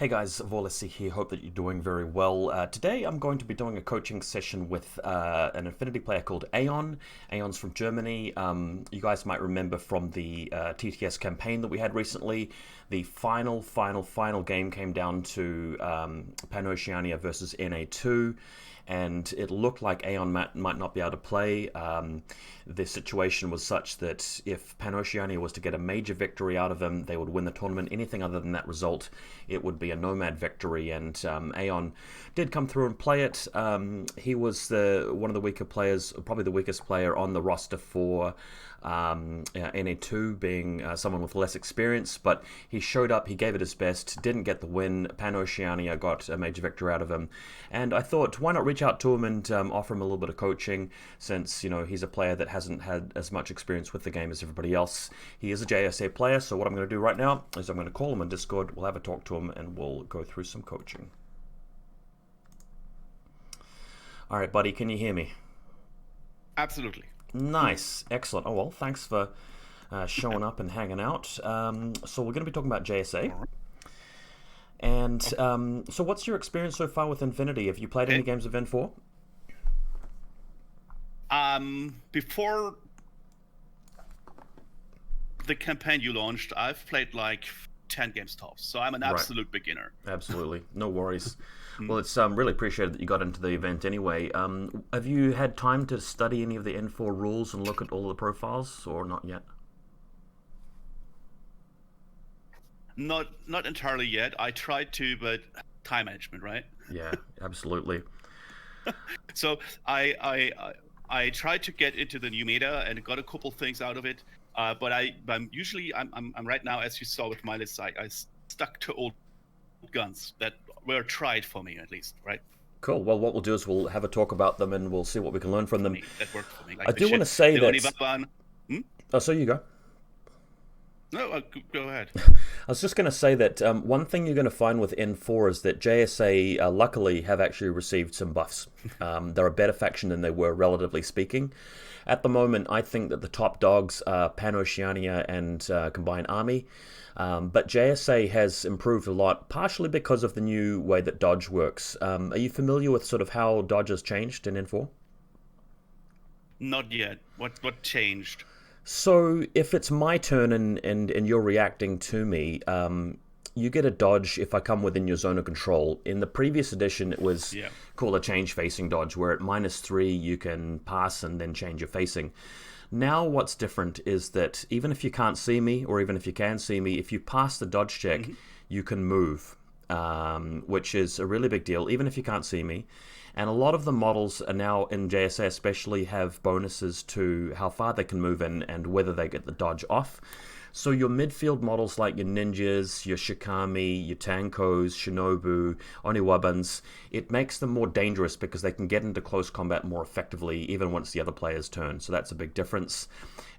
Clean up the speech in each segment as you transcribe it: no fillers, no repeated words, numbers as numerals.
Hey guys, VaulSC here. Hope that you're doing very well. Today I'm going to be doing a coaching session with an Infinity player called Aeon. Aeon's from Germany. You guys might remember from the TTS campaign that we had recently. The final game came down to PanOceania versus NA2. And it looked like Aeon might not be able to play. The situation was such that if PanOceania was to get a major victory out of him, they would win the tournament. Anything other than that result, it would be a nomad victory. And Aeon did come through and play it. He was one of the weaker players, probably the weakest player on the roster for NA2, being someone with less experience, but he showed up, he gave it his best, didn't get the win. PanOceania got a major victory out of him, and I thought, why not reach out to him and offer him a little bit of coaching, since he's a player that hasn't had as much experience with the game as everybody else. He is a JSA player, so what I'm going to do right now is I'm going to call him on Discord, we'll have a talk to him, and we'll go through some coaching. Alright, buddy, can you hear me? Absolutely. Nice, excellent. Oh well, thanks for showing up and hanging out. So we're going to be talking about JSA. And so what's your experience so far with Infinity? Have you played any games of N4? Before the campaign you launched, I've played like 10 games tops, so I'm an absolute beginner. Absolutely, no worries. Well, it's really appreciated that you got into the event anyway. Have you had time to study any of the N4 rules and look at all the profiles, or not yet? Not entirely yet. I tried to, but time management, right? Yeah, absolutely. So I tried to get into the new meta and got a couple things out of it. But I'm usually right now, as you saw with my list, I stuck to old guns that were tried for me, at least, right? Cool. Well, what we'll do is we'll have a talk about them and we'll see what we can learn from them. That worked for me. Like I do want to say that... Oh, so you go. No, go ahead. I was just going to say that one thing you're going to find with N4 is that JSA, luckily, have actually received some buffs. They're a better faction than they were, relatively speaking. At the moment, I think that the top dogs are PanOceania and Combined Army. But JSA has improved a lot, partially because of the new way that dodge works. Are you familiar with sort of how dodge has changed in N4? Not yet. What changed? So if it's my turn and you're reacting to me, you get a dodge if I come within your zone of control. In the previous edition, it was called a change facing dodge, where at -3 you can pass and then change your facing. Now what's different is that even if you can't see me, or even if you can see me, if you pass the dodge check, you can move, which is a really big deal, even if you can't see me. And a lot of the models are now, in JSA especially, have bonuses to how far they can move and whether they get the dodge off. So your midfield models like your ninjas, your shikami, your tankos, shinobu, oniwabans, it makes them more dangerous because they can get into close combat more effectively even once the other player's turn. So that's a big difference.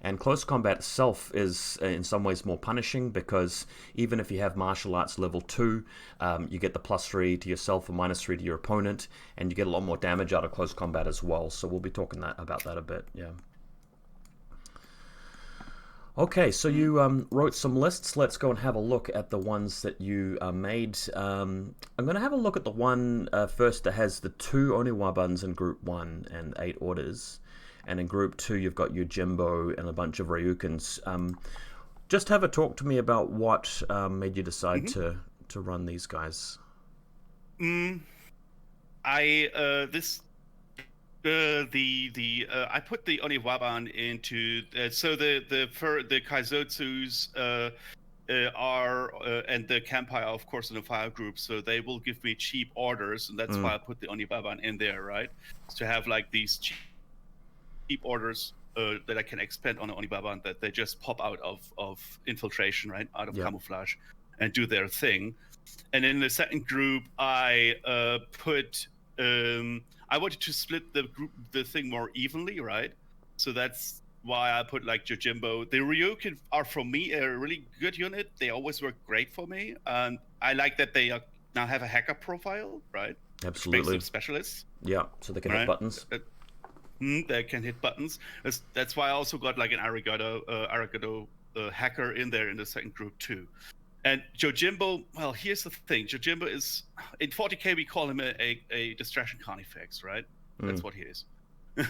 And close combat itself is in some ways more punishing because even if you have martial arts level 2, you get the +3 to yourself or -3 to your opponent, and you get a lot more damage out of close combat as well. So we'll be talking about that a bit, yeah. Okay, so you wrote some lists. Let's go and have a look at the ones that you made. I'm going to have a look at the one first that has the 2 Oniwabans in Group 1 and 8 orders. And in Group 2, you've got your Jimbo and a bunch of Ryukens. Just have a talk to me about what made you decide to run these guys. I put the Oniwaban into so the Kaizotsus are and the Campire, of course, in the fire group, so they will give me cheap orders, and that's why I put the Oniwaban in there, right? To have like these cheap orders that I can expend on the Oniwaban, that they just pop out of infiltration, right, out of camouflage, and do their thing. And in the second group, I put. I wanted to split the thing more evenly, right? So that's why I put like Jojimbo. The Ryukin are, for me, a really good unit. They always work great for me, and I like that they now have a hacker profile, right? Absolutely. Which makes them specialists. Yeah, so they can hit buttons. They can hit buttons. That's why I also got like an Arigato hacker in there in the second group too. And Jojimbo, well, here's the thing. Jojimbo is, in 40k, we call him a distraction carnifex, right? That's what he is.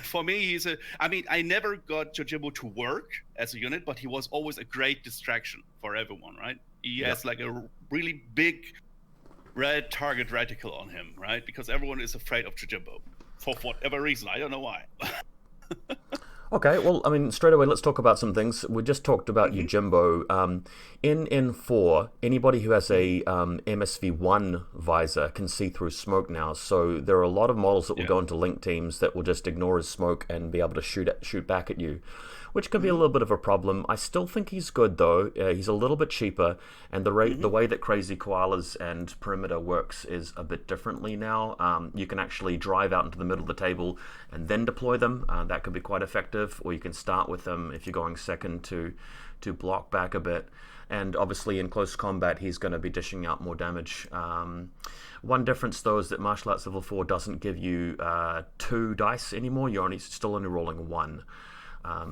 For me, I never got Jojimbo to work as a unit, but he was always a great distraction for everyone, right? He has like a really big red target reticle on him, right? Because everyone is afraid of Jojimbo for whatever reason. I don't know why. Okay, well, I mean, straight away, let's talk about some things. We just talked about Yojimbo. In N4, anybody who has a MSV1 visor can see through smoke now. So there are a lot of models that will go into link teams that will just ignore his smoke and be able to shoot back at you, which can be a little bit of a problem. I still think he's good, though. He's a little bit cheaper, and the way that Crazy Koalas and Perimeter works is a bit differently now. You can actually drive out into the middle of the table and then deploy them. That could be quite effective, or you can start with them if you're going second to block back a bit. And obviously in close combat, he's going to be dishing out more damage. One difference, though, is that Martial Arts Level 4 doesn't give you 2 dice anymore. You're still only rolling 1.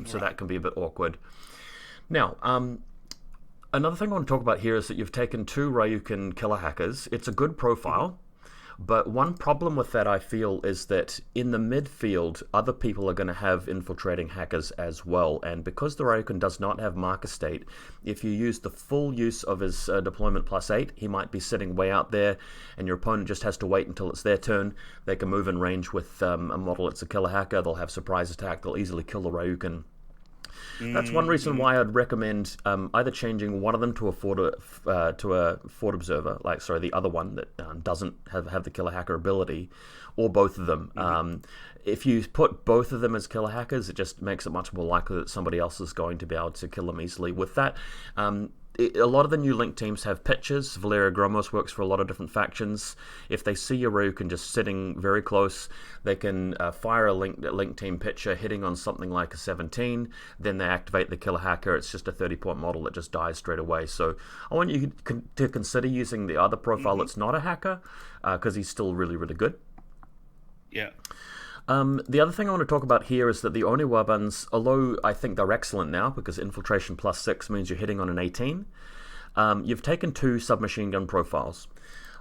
So that can be a bit awkward. Now, another thing I want to talk about here is that you've taken 2 Ryukin killer hackers. It's a good profile, but one problem with that, I feel, is that in the midfield, other people are going to have infiltrating hackers as well. And because the Ryukin does not have marker state, if you use the full use of his deployment +8, he might be sitting way out there, and your opponent just has to wait until it's their turn. They can move in range with a model that's a killer hacker. They'll have surprise attack. They'll easily kill the Ryukin. That's one reason why I'd recommend either changing one of them to a Fort Observer, the other one that doesn't have the killer hacker ability, or both of them. If you put both of them as killer hackers, it just makes it much more likely that somebody else is going to be able to kill them easily. With that, a lot of the new link teams have pitches. Valeria Gromos works for a lot of different factions. If they see a Ryukin just sitting very close, they can fire a link team pitcher hitting on something like a 17. Then they activate the killer hacker. It's just a 30-point model that just dies straight away. So I want you to consider using the other profile that's not a hacker, because he's still really, really good. Yeah. The other thing I want to talk about here is that the Oni weapons, although I think they're excellent now because infiltration +6 means you're hitting on an 18, you've taken 2 submachine gun profiles.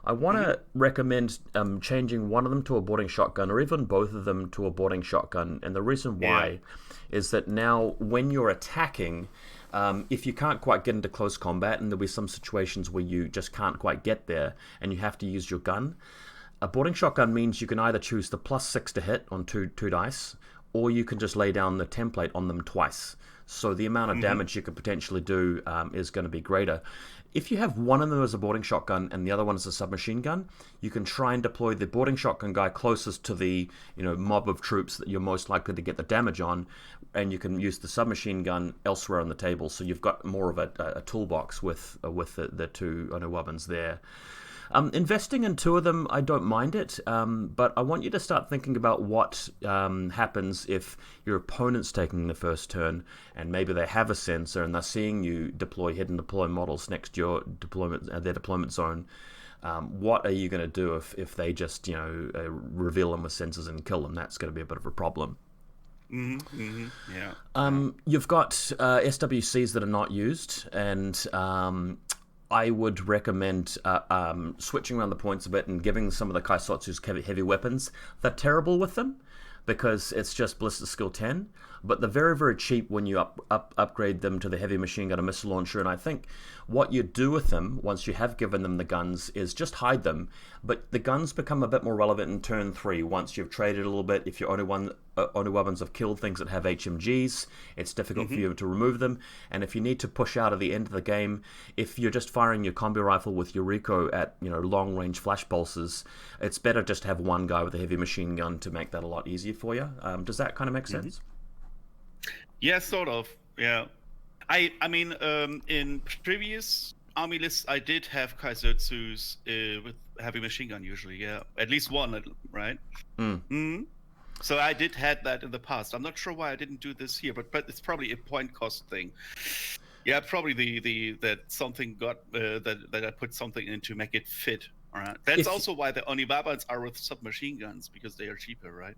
I want to recommend changing one of them to a boarding shotgun, or even both of them to a boarding shotgun. And the reason why is that now when you're attacking, if you can't quite get into close combat, and there'll be some situations where you just can't quite get there and you have to use your gun, a boarding shotgun means you can either choose the +6 to hit on two dice, or you can just lay down the template on them twice. So the amount of damage you could potentially do is going to be greater. If you have one of them as a boarding shotgun and the other one as a submachine gun, you can try and deploy the boarding shotgun guy closest to the mob of troops that you're most likely to get the damage on, and you can use the submachine gun elsewhere on the table. So you've got more of a toolbox with the 2 weapons there. Investing in 2 of them, I don't mind it, but I want you to start thinking about what happens if your opponent's taking the first turn and maybe they have a sensor and they're seeing you deploy hidden deploy models next to your their deployment zone. What are you going to do if they just reveal them with sensors and kill them? That's going to be a bit of a problem. Yeah. You've got SWCs that are not used, and I would recommend switching around the points a bit and giving some of the Kaisotsu's heavy weapons. They're terrible with them because it's just Ballistic Skill 10, but they're very, very cheap when you upgrade them to the heavy machine gun and missile launcher. And I think what you do with them once you have given them the guns is just hide them, but the guns become a bit more relevant in turn 3 once you've traded a little bit. If your only weapons have killed things that have HMGs, it's difficult for you to remove them. And if you need to push out at the end of the game, if you're just firing your combi rifle with your Rico at long range flash pulses, it's better just to have one guy with a heavy machine gun to make that a lot easier for you. Does that kind of make sense? Yeah, sort of. Yeah. I mean, in previous army lists, I did have Kaisotsus with heavy machine gun usually. Yeah, at least one, right? So I did had that in the past. I'm not sure why I didn't do this here, but it's probably a point cost thing. Yeah, probably that something got that I put something in to make it fit. All right. That's also why the Onibabans are with submachine guns, because they are cheaper, right?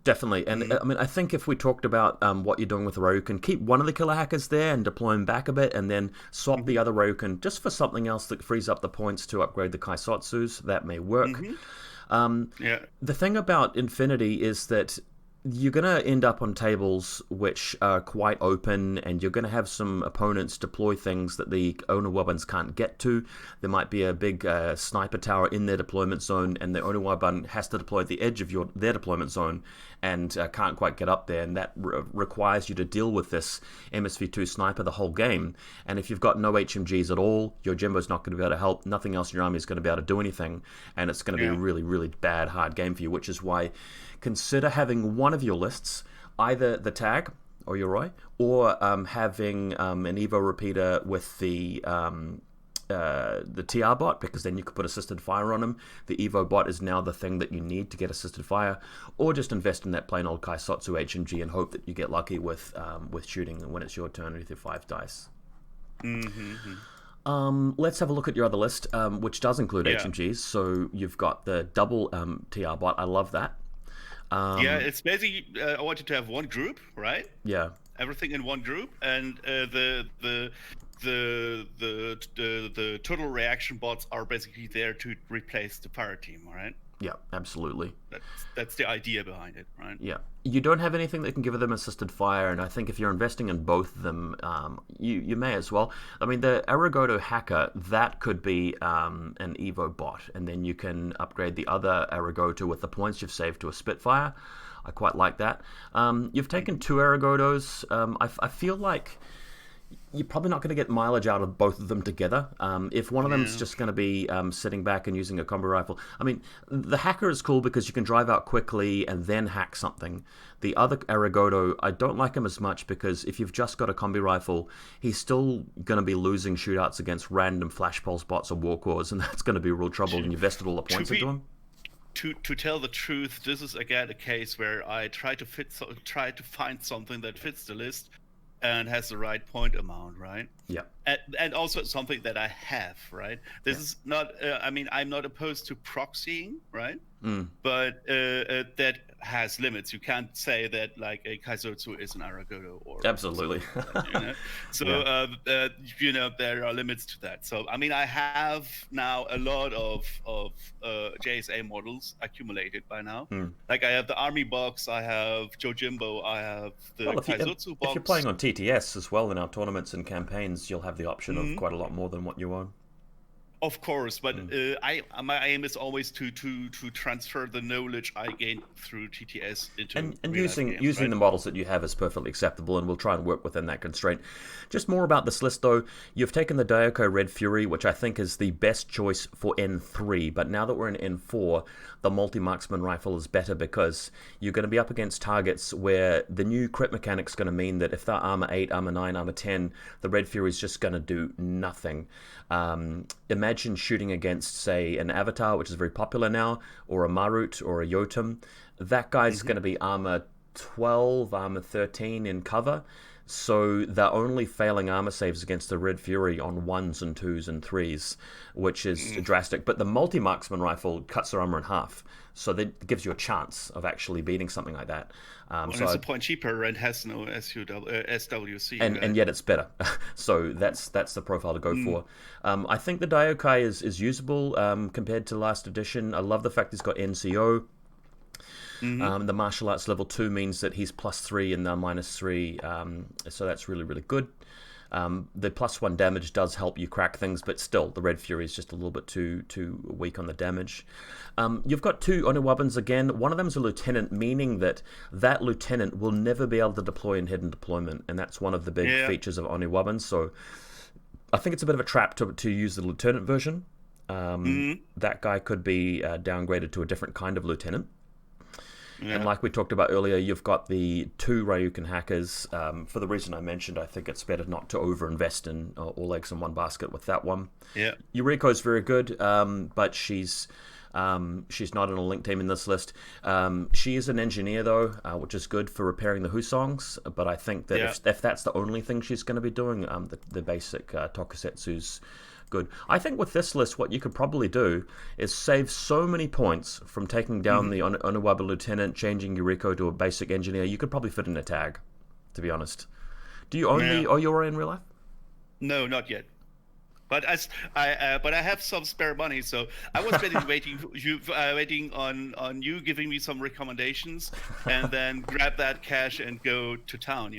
Definitely, and I mean, I think if we talked about what you're doing with the Ryukin, keep one of the killer hackers there and deploy him back a bit, and then swap the other Ryukin just for something else that frees up the points to upgrade the Kaisotsus. That may work. Yeah. The thing about Infinity is that you're going to end up on tables which are quite open, and you're going to have some opponents deploy things that the Onawabans can't get to. There might be a big sniper tower in their deployment zone, and the Onawaban has to deploy at the edge of their deployment zone and can't quite get up there, and that requires you to deal with this MSV2 sniper the whole game. And if you've got no HMGs at all, your Jimbo's not going to be able to help. Nothing else in your army is going to be able to do anything, and it's going to be a really, really bad, hard game for you, which is why consider having one of your lists, either the tag or Yoroi, or having an Evo repeater with the TR bot, because then you could put assisted fire on him. The Evo bot is now the thing that you need to get assisted fire, or just invest in that plain old Kaisotsu HMG and hope that you get lucky with shooting when it's your turn with your 5 dice. Let's have a look at your other list, which does include HMGs. So you've got the double TR bot. I love that. It's basically I wanted to have one group, right? Yeah. Everything in one group, and the total reaction bots are basically there to replace the fire team, right? Yeah, absolutely. That's the idea behind it, right? Yeah. You don't have anything that can give them assisted fire, and I think if you're investing in both of them, you may as well. I mean, the Arigoto hacker, that could be an Evo bot, and then you can upgrade the other Arigoto with the points you've saved to a Spitfire. I quite like that. You've taken 2 Arigotos. I feel like you're probably not going to get mileage out of both of them together. If one of them is just going to be sitting back and using a combo rifle. I mean, the hacker is cool because you can drive out quickly and then hack something. The other Arigoto, I don't like him as much because if you've just got a combi rifle, he's still going to be losing shootouts against random flash pulse bots or walkers, and that's going to be real trouble, and you invested all the points into him. To tell the truth, this is again a case where I try to find something that fits the list and has the right point amount, right? Yeah. And also something that I have, right? This is not, I mean, I'm not opposed to proxying, right? But that has limits. You can't say that like a Kaizotsu is an Aragoto or absolutely. You know? So you know, there are limits to that. So I mean, I have now a lot of JSA models accumulated by now. Like I have the army box, I have Jojimbo, I have the Kaizotsu box. If you're playing on TTS as well in our tournaments and campaigns, you'll have the option of quite a lot more than what you own. Of course, but my aim is always to transfer the knowledge I gained through TTS into and using the models that you have is perfectly acceptable, and we'll try and work within that constraint. Just more about this list, though. You've taken the Daiko Red Fury, which I think is the best choice for N3, but now that we're in N4, the multi-marksman rifle is better because you're going to be up against targets where the new crit mechanic's going to mean that if they're armor 8, armor 9, armor 10, the Red Fury is just going to do nothing. Imagine shooting against, say, an Avatar, which is very popular now, or a Marut, or a Yotum. That guy's going to be armor 12, armor 13 in cover. So they're only failing armor saves against the Red Fury on 1s and 2s and 3s, which is drastic. But the multi-marksman rifle cuts their armor in half, so that gives you a chance of actually beating something like that. So it's a point cheaper and has no SWC. And yet it's better. So that's the profile to go for. I think the Daiokai is usable compared to last edition. I love the fact he's got NCO. The martial arts level 2 means that he's +3 and they're -3, so that's really, really good. The +1 damage does help you crack things, but still, the Red Fury is just a little bit too weak on the damage. You've got 2 Onawabans again. One of them is a lieutenant, meaning that lieutenant will never be able to deploy in hidden deployment, and that's one of the big features of Onawabans. So I think it's a bit of a trap to use the lieutenant version. That guy could be downgraded to a different kind of lieutenant. And like we talked about earlier, you've got the 2 Ryukin hackers. For the reason I mentioned, I think it's better not to overinvest in all eggs in one basket with that one. Yeah. Yuriko's very good, but she's not in a link team in this list. She is an engineer, though, which is good for repairing the Husongs. But I think that if that's the only thing she's going to be doing, the basic Tokusetsu's Good. I think with this list, what you could probably do is save so many points from taking down the Onawaba Lieutenant, changing Yuriko to a basic engineer. You could probably fit in a tag, to be honest. Do you own the Oyora in real life? No, not yet. But but I have some spare money, so I was waiting on you giving me some recommendations, and then grab that cash and go to town.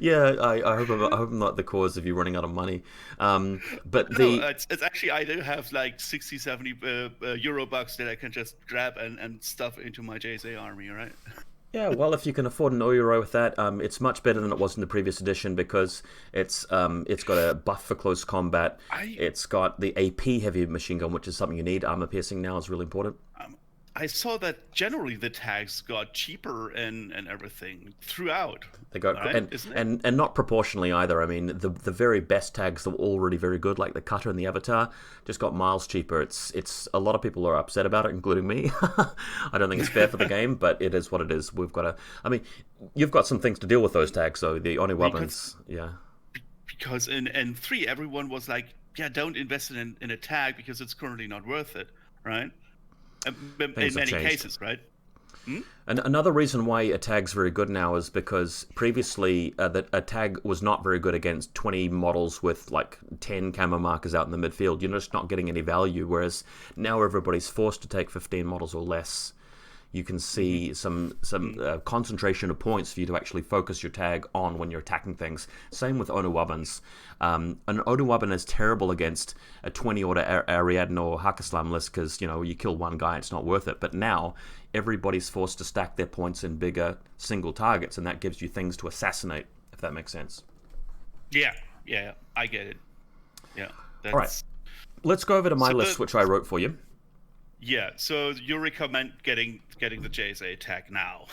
Yeah, I hope I'm not the cause of you running out of money. But it's actually, I do have like 60, 70 euro bucks that I can just grab and stuff into my JSA army, right? Yeah, well, if you can afford an Oyoro with that, it's much better than it was in the previous edition because it's got a buff for close combat. It's got the AP heavy machine gun, which is something you need. Armor piercing now is really important. I saw that generally the tags got cheaper and everything throughout. They got and not proportionally either. I mean, the very best tags that were already very good, like the Cutter and the Avatar, just got miles cheaper. It's a lot of people are upset about it, including me. I don't think it's fair for the game, but it is what it is. We've got to. I mean, you've got some things to deal with those tags, though. The Oniwabans, yeah. Because in 3, everyone was like, "Yeah, don't invest in a tag because it's currently not worth it," right? In many cases, right? And another reason why a tag's very good now is because previously a tag was not very good against 20 models with like 10 camo markers out in the midfield. You're just not getting any value, whereas now everybody's forced to take 15 models or less. You can see some concentration of points for you to actually focus your tag on when you're attacking things. Same with Onawabans. An Onawaban is terrible against a 20-order Ariadne or Hakaslam list because, you kill one guy, it's not worth it. But now, everybody's forced to stack their points in bigger single targets, and that gives you things to assassinate, if that makes sense. Yeah, I get it. Yeah. All right. Let's go over to my list, which I wrote for you. Yeah, so you recommend getting the JSA tag now.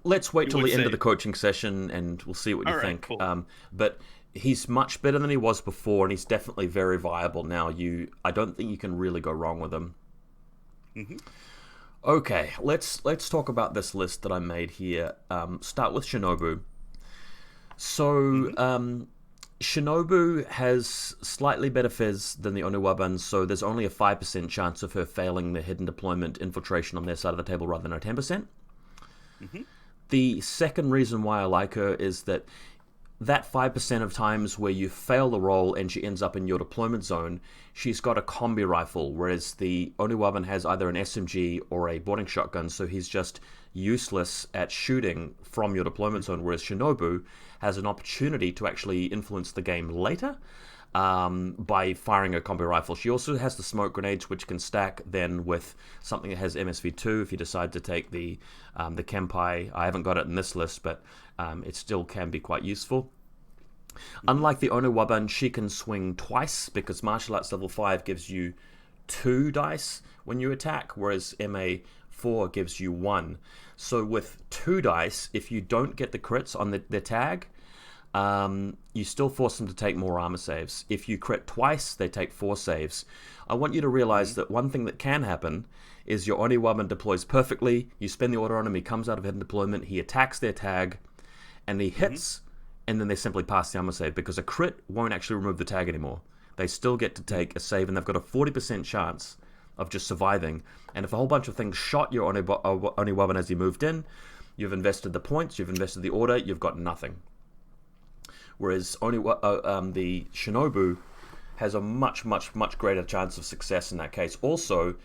Let's wait till the end of the coaching session and we'll see what you think. Cool. But he's much better than he was before, and he's definitely very viable now. I don't think you can really go wrong with him. Okay, let's talk about this list that I made here. Start with Shinobu. So, Shinobu has slightly better fizz than the Onuwaban, so there's only a 5% chance of her failing the hidden deployment infiltration on their side of the table rather than a 10%. The second reason why I like her is that 5% of times where you fail the roll and she ends up in your deployment zone, she's got a combi rifle, whereas the Onuwaban has either an SMG or a boarding shotgun, so he's just useless at shooting from your deployment zone, whereas Shinobu has an opportunity to actually influence the game later by firing a combi rifle. She also has the smoke grenades, which can stack then with something that has MSV2 if you decide to take the Kempai. I haven't got it in this list, but it still can be quite useful. Unlike the Onuwaban, she can swing twice because Martial Arts Level 5 gives you 2 dice when you attack, whereas MA4 gives you 1. So with 2 dice, if you don't get the crits on the tag, you still force them to take more armor saves. If you crit twice, they take 4 saves. I want you to realize that one thing that can happen is your Oniwaban deploys perfectly, you spend the order on him, he comes out of hidden deployment, he attacks their tag, and he hits, and then they simply pass the armor save, because a crit won't actually remove the tag anymore. They still get to take a save, and they've got a 40% chance of just surviving. And if a whole bunch of things shot your Oniwaban as he moved in, you've invested the points, you've invested the order, you've got nothing. Whereas the Shinobu has a much, much, much greater chance of success in that case. Also,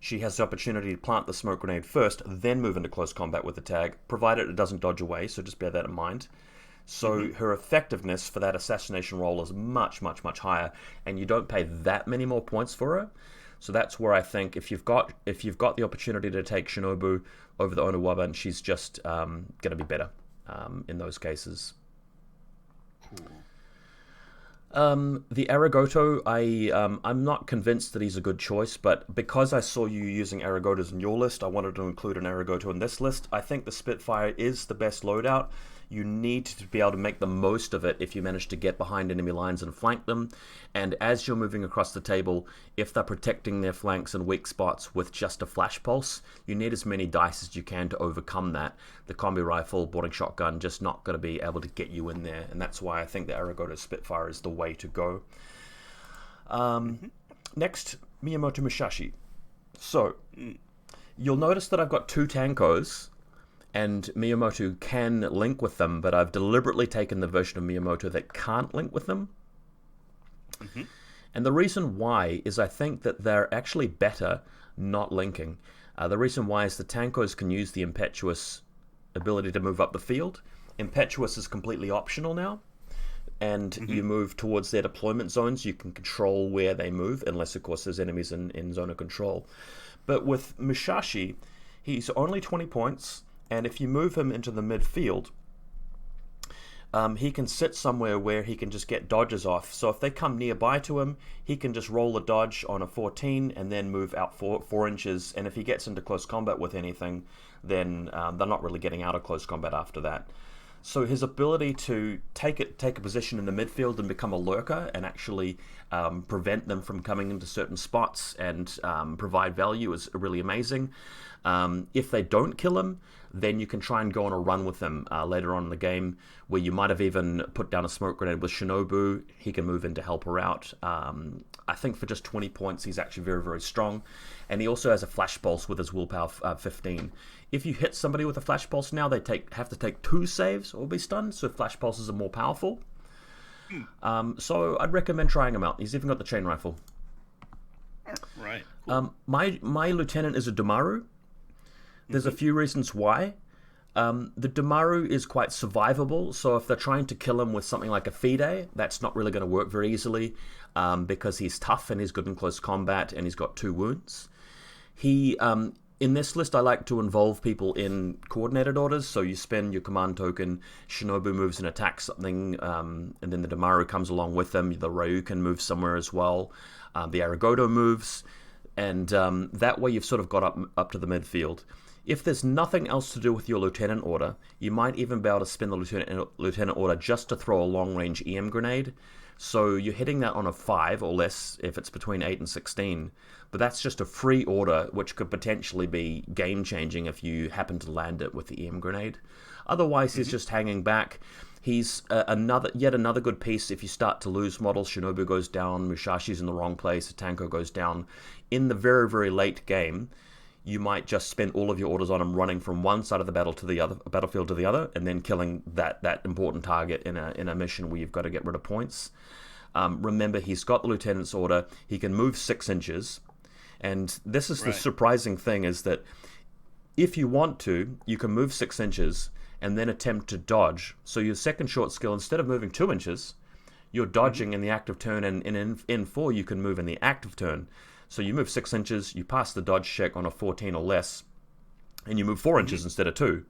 she has the opportunity to plant the smoke grenade first, then move into close combat with the tag, provided it doesn't dodge away, so just bear that in mind. So her effectiveness for that assassination roll is much, much, much higher, and you don't pay that many more points for her. So that's where I think if you've got the opportunity to take Shinobu over the Onuwaban, she's just going to be better in those cases. Cool. The Arigoto, I'm not convinced that he's a good choice, but because I saw you using Arigotos in your list, I wanted to include an Arigoto in this list. I think the Spitfire is the best loadout. You need to be able to make the most of it if you manage to get behind enemy lines and flank them. And as you're moving across the table, if they're protecting their flanks and weak spots with just a flash pulse, you need as many dice as you can to overcome that. The combi rifle, boarding shotgun, just not going to be able to get you in there. And that's why I think the Arigoto Spitfire is the way to go. Next, Miyamoto Musashi. So, you'll notice that I've got 2 Tankos, and Miyamoto can link with them, but I've deliberately taken the version of Miyamoto that can't link with them. And the reason why is I think that they're actually better not linking. The reason why is the Tankos can use the Impetuous ability to move up the field. Impetuous is completely optional now, and you move towards their deployment zones. You can control where they move, unless, of course, there's enemies in zone of control. But with Musashi, he's only 20 points, and if you move him into the midfield, he can sit somewhere where he can just get dodges off. So if they come nearby to him, he can just roll a dodge on a 14 and then move out 4 inches. And if he gets into close combat with anything, then they're not really getting out of close combat after that. So his ability to take a position in the midfield and become a lurker and actually prevent them from coming into certain spots and provide value is really amazing. If they don't kill him, then you can try and go on a run with him later on in the game, where you might have even put down a smoke grenade with Shinobu. He can move in to help her out. I think for just 20 points, he's actually very, very strong. And he also has a flash pulse with his willpower 15. If you hit somebody with a flash pulse now, they have to take 2 saves or be stunned, so flash pulses are more powerful. So I'd recommend trying him out. He's even got the chain rifle. Right. Cool. My lieutenant is a Domaru. There's a few reasons why. The Domaru is quite survivable, so if they're trying to kill him with something like a Fide, that's not really going to work very easily, because he's tough and he's good in close combat and he's got 2 wounds. In this list, I like to involve people in coordinated orders, so you spend your command token, Shinobu moves and attacks something, and then the Domaru comes along with them, the Ryu can move somewhere as well, the Arigoto moves, and that way you've sort of got up to the midfield. If there's nothing else to do with your lieutenant order, you might even be able to spend the lieutenant order just to throw a long-range EM grenade. So you're hitting that on a 5 or less if it's between 8 and 16. But that's just a free order, which could potentially be game-changing if you happen to land it with the EM grenade. Otherwise, he's just hanging back. He's yet another good piece if you start to lose models. Shinobu goes down, Musashi's in the wrong place, Tanko goes down. In the very, very late game, you might just spend all of your orders on him running from one side of the battlefield to the other, and then killing that important target in a mission where you've got to get rid of points. Remember, he's got the lieutenant's order. He can move 6 inches, and this is the surprising thing, is that if you want to, you can move 6 inches and then attempt to dodge. So your second short skill, instead of moving 2 inches, you're dodging in the active turn, and in N4 you can move in the active turn. So you move 6 inches, you pass the dodge check on a 14 or less, and you move 4 inches instead of 2.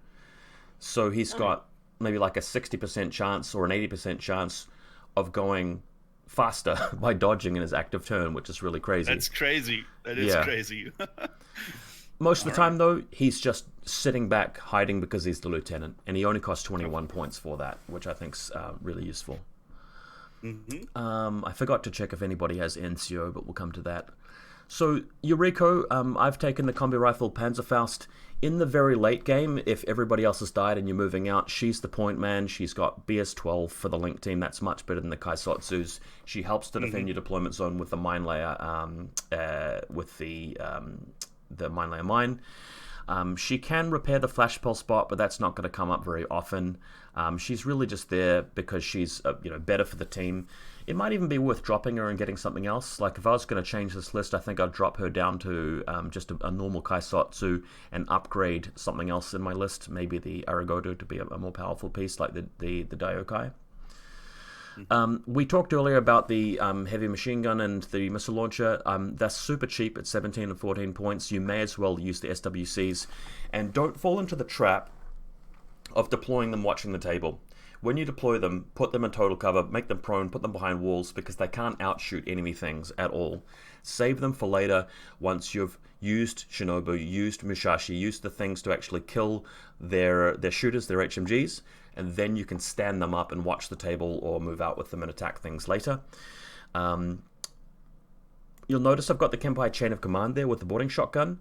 So he's got maybe like a 60% chance or an 80% chance of going faster by dodging in his active turn, which is really crazy. That's crazy. That is crazy. Most of the time, though, he's just sitting back, hiding because he's the lieutenant, and he only costs 21 points for that, which I think's really useful. I forgot to check if anybody has NCO, but we'll come to that. So, Yuriko, I've taken the combi rifle Panzerfaust. In the very late game, if everybody else has died and you're moving out, she's the point man. She's got BS-12 for the link team. That's much better than the Kaisotsus. She helps to defend your deployment zone with the mine layer, with the mine layer mine. She can repair the flash pulse spot, but that's not going to come up very often. She's really just there because she's better for the team. It might even be worth dropping her and getting something else. Like if I was going to change this list, I think I'd drop her down to just a normal Kaisotsu and upgrade something else in my list. Maybe the Arigoto to be a more powerful piece, like the Daiokai. We talked earlier about the heavy machine gun and the missile launcher. That's super cheap at 17 and 14 points. You may as well use the SWCs. And don't fall into the trap of deploying them watching the table. When you deploy them, put them in total cover, make them prone, put them behind walls, because they can't outshoot enemy things at all. Save them for later once you've used Shinobu, used Musashi, used the things to actually kill their shooters, their HMGs, and then you can stand them up and watch the table or move out with them and attack things later. You'll notice I've got the Kenpai chain of command there with the boarding shotgun.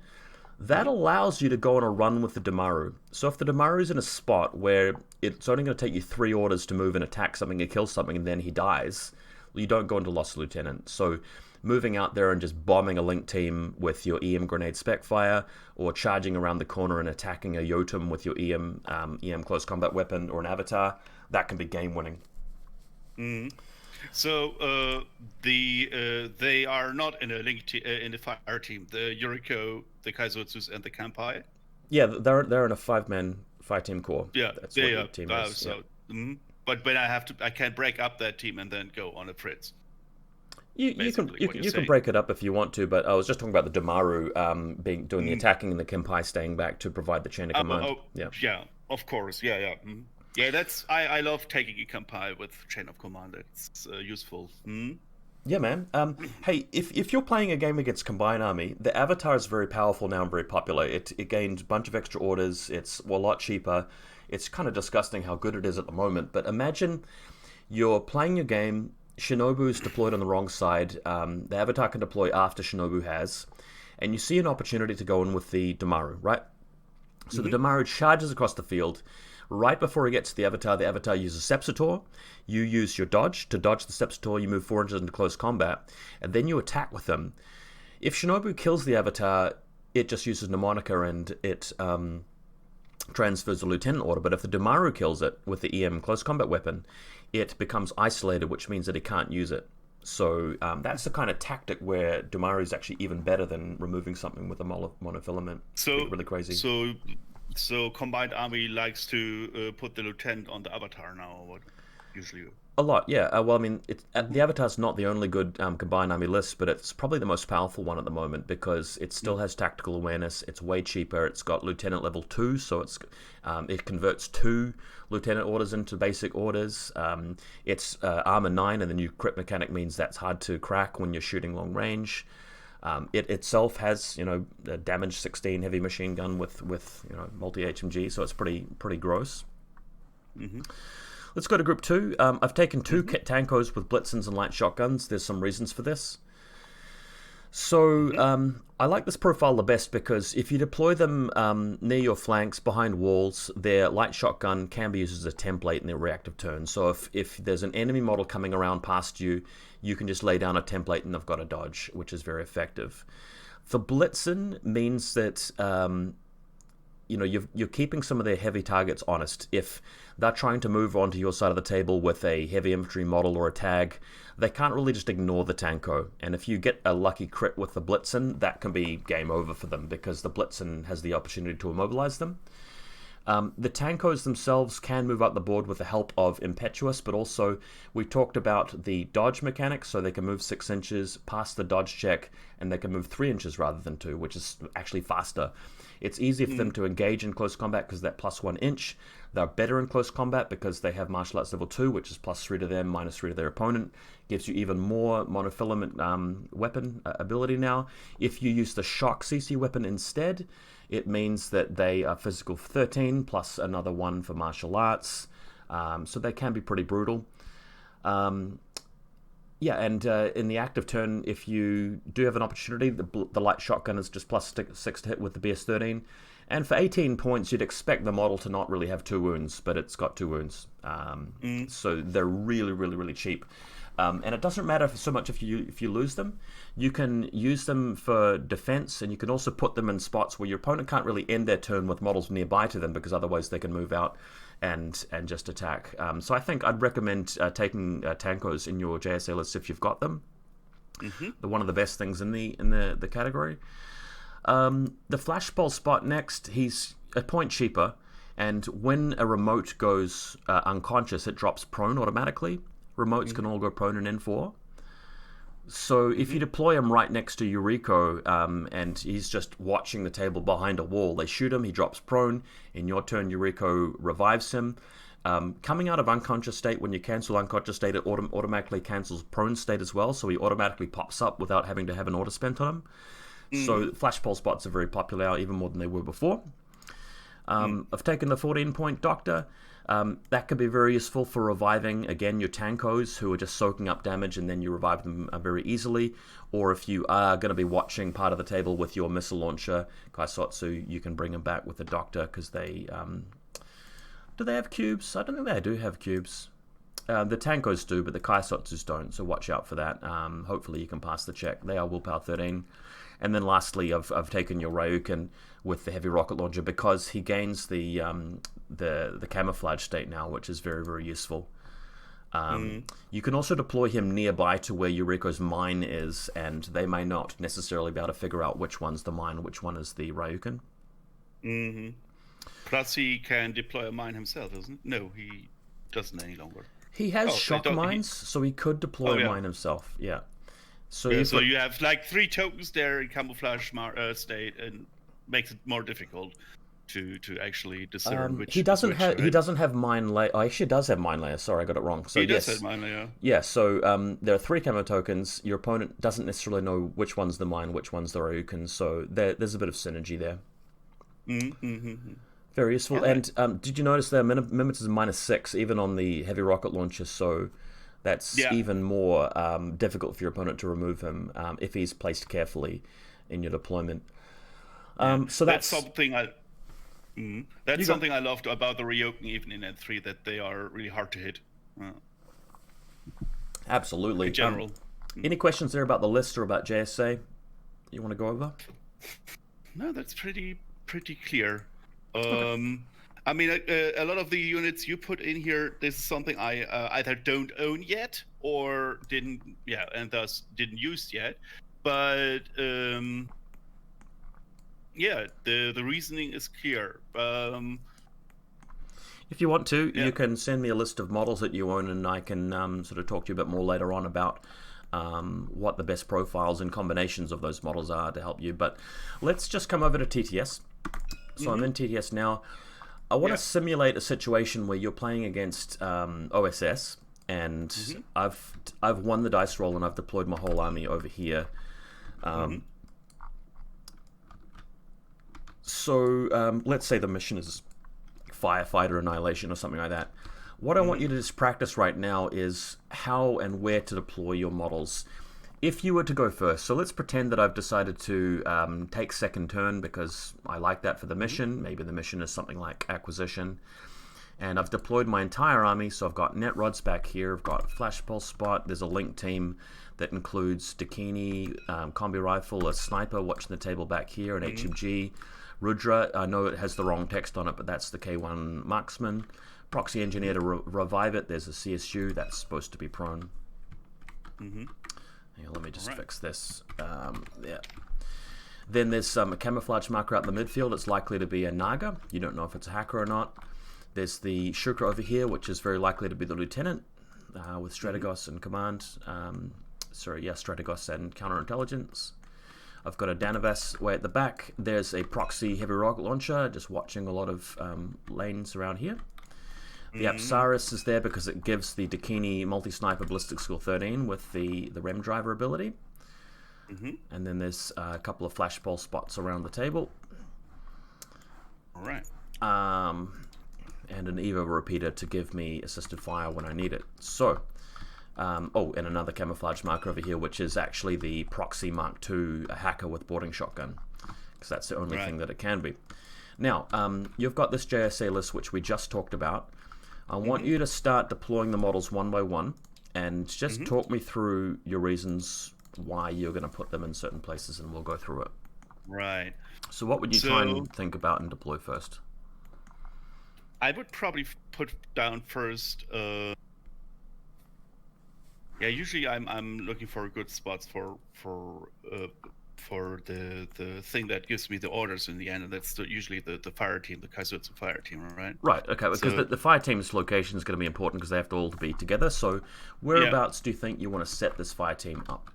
That allows you to go on a run with the Domaru. So if the Domaru's in a spot where it's only going to take you 3 orders to move and attack something and kill something and then he dies, you don't go into Lost Lieutenant. So moving out there and just bombing a link team with your EM grenade specfire, or charging around the corner and attacking a Jotun with your EM close combat weapon or an avatar, that can be game winning. So they are not in a in the fire team. The Yuriko, the Kaizutsus, and the Kampai. Yeah, they're in a 5-man fire team core. Yeah, that's what your team is. So, but when I can't break up that team and then go on a Fritz. You can break it up if you want to, but I was just talking about the Damaru doing the attacking and the Kenpai staying back to provide the chain of command. Yeah, of course. Yeah. Yeah, that's I love taking a Kenpai with chain of command. It's useful. Yeah, man. Hey, if you're playing a game against Combined Army, the Avatar is very powerful now and very popular. It gained a bunch of extra orders. It's a lot cheaper. It's kind of disgusting how good it is at the moment. But imagine you're playing your game. Shinobu's deployed on the wrong side. The Avatar can deploy after Shinobu has. And you see an opportunity to go in with the Damaru, right? So the Damaru charges across the field. Right before he gets to the Avatar uses Sepsitor. You use your dodge to dodge the Sepsitor. You move 4 inches into close combat. And then you attack with him. If Shinobu kills the Avatar, it just uses Mnemonica and it transfers the Lieutenant order. But if the Damaru kills it with the EM close combat weapon, it becomes isolated, which means that he can't use it. So that's the kind of tactic where Damaru is actually even better than removing something with a monofilament. So really crazy. So Combined Army likes to put the Lieutenant on the Avatar now, or what? Usually. A lot, yeah. Well, I mean, the Avatar's not the only good Combined Army list, but it's probably the most powerful one at the moment because it still has tactical awareness. It's way cheaper. It's got Lieutenant level 2, so it converts 2 Lieutenant orders into basic orders. It's armor 9, and the new crit mechanic means that's hard to crack when you're shooting long range. It itself has, a damage 16 heavy machine gun with multi HMG, so it's pretty gross. Let's go to Group 2. I've taken 2 Tankos with Blitzens and light shotguns. There's some reasons for this. So I like this profile the best because if you deploy them near your flanks, behind walls, their light shotgun can be used as a template in their reactive turn. So if there's an enemy model coming around past you, you can just lay down a template and they've got a dodge, which is very effective. The Blitzen means that you're keeping some of their heavy targets honest. If they're trying to move onto your side of the table with a heavy infantry model or a tag, they can't really just ignore the Tanko. And if you get a lucky crit with the Blitzen, that can be game over for them because the Blitzen has the opportunity to immobilize them. The Tankos themselves can move up the board with the help of Impetuous, but also we talked about the dodge mechanics, so they can move 6 inches past the dodge check, and they can move 3 inches rather than 2, which is actually faster. It's easier for them to engage in close combat because that +1 inch. They're better in close combat because they have martial arts level 2, which is +3 to them, -3 to their opponent. Gives you even more monofilament weapon ability now. If you use the shock CC weapon instead, it means that they are physical 13 plus another 1 for martial arts. So they can be pretty brutal. Yeah, and in the active turn, if you do have an opportunity, the light shotgun is just +6 to hit with the BS-13. And for 18 points, you'd expect the model to not really have 2 wounds, but it's got 2 wounds. So they're really, really, really cheap. And it doesn't matter so much if you lose them. You can use them for defense, and you can also put them in spots where your opponent can't really end their turn with models nearby to them, because otherwise they can move out and just attack. So I think I'd recommend taking Tankos in your JSA list if you've got them. They're one of the best things in the category. The flashball spot next, he's a point cheaper, and when a remote goes unconscious, it drops prone automatically. Remotes can all go prone in N4. So if you deploy him right next to Yuriko, and he's just watching the table behind a wall, they shoot him, he drops prone. In your turn, Yuriko revives him. Coming out of unconscious state, when you cancel unconscious state, it automatically cancels prone state as well, so he automatically pops up without having to have an order spent on him. So flashball spots are very popular now, even more than they were before. I've taken the 14-point Doctor. That could be very useful for reviving, again, your Tankos who are just soaking up damage, and then you revive them very easily. Or if you are going to be watching part of the table with your missile launcher, Kaisotsu, you can bring them back with the Doctor, because they... do they have cubes? I don't think they do have cubes. The Tankos do, but the Kaisotsus don't, so watch out for that. Hopefully you can pass the check. They are willpower 13. And then lastly, I've taken your Ryukin with the heavy rocket launcher because he gains the camouflage state now, which is very, very useful. You can also deploy him nearby to where Yuriko's mine is, and they may not necessarily be able to figure out which one's the mine, which one is the Ryukin. Plus he can deploy a mine himself, isn't it? No, he doesn't any longer. He has shock mines, so he could deploy a mine himself. Yeah. So, you have like 3 tokens there in camouflage state, and makes it more difficult to actually discern which. He doesn't have mine layer. Oh, actually, does have mine layer. Sorry, I got it wrong. So he does have mine layer. Yeah. So there are 3 camo tokens. Your opponent doesn't necessarily know which one's the mine, which one's the Ryukin. So there's a bit of synergy there. Very useful. Right. And did you notice there Mimet's is -6 even on the heavy rocket launcher? So that's even more difficult for your opponent to remove him if he's placed carefully in your deployment. So that's something I. That's something I loved about the Ryukin even in N3, that they are really hard to hit. Absolutely. In general. Any questions there about the list or about JSA you want to go over? No, that's pretty clear. Okay. I mean, a lot of the units you put in here, this is something I either don't own yet or didn't, and thus didn't use yet. But the reasoning is clear. If you want to, you can send me a list of models that you own, and I can sort of talk to you a bit more later on about what the best profiles and combinations of those models are to help you. But let's just come over to TTS. So I'm in TTS now. I want to simulate a situation where you're playing against OSS, and I've won the dice roll, and I've deployed my whole army over here. So let's say the mission is firefighter annihilation or something like that. What I want you to just practice right now is how and where to deploy your models. If you were to go first, so let's pretend that I've decided to take second turn because I like that for the mission. Maybe the mission is something like acquisition. And I've deployed my entire army, so I've got net rods back here, I've got flash pulse spot, there's a link team that includes Dakini, combi rifle, a sniper watching the table back here, an HMG, Rudra, I know it has the wrong text on it, but that's the K1 marksman. Proxy engineer to revive it, there's a CSU, that's supposed to be prone. Here, let me just fix this. Then there's a camouflage marker out in the midfield. It's likely to be a Naga. You don't know if it's a hacker or not. There's the Shuka over here, which is very likely to be the lieutenant with Strategos and command. Strategos and counterintelligence. I've got a Danavas way at the back. There's a proxy heavy rocket launcher, just watching a lot of lanes around here. The Apsaris is there because it gives the Dakini multi-sniper ballistic skill 13 with the REM driver ability. And then there's a couple of flash pulse spots around the table. Alright. And an Evo repeater to give me assisted fire when I need it. So, and another camouflage marker over here, which is actually the Proxy Mark II, a hacker with boarding shotgun, because that's the only thing that it can be. Now, you've got this JSA list, which we just talked about. I want you to start deploying the models one by one, and just talk me through your reasons why you're going to put them in certain places, and we'll go through it. Right. So what would you try and think about and deploy first? I would probably put down first. Usually I'm looking for good spots for the thing that gives me the orders in the end, and that's usually the fire team, the Kaisutsu fire team, right? Right. Okay. Because the fire team's location is going to be important because they have to all be together. So whereabouts do you think you want to set this fire team up?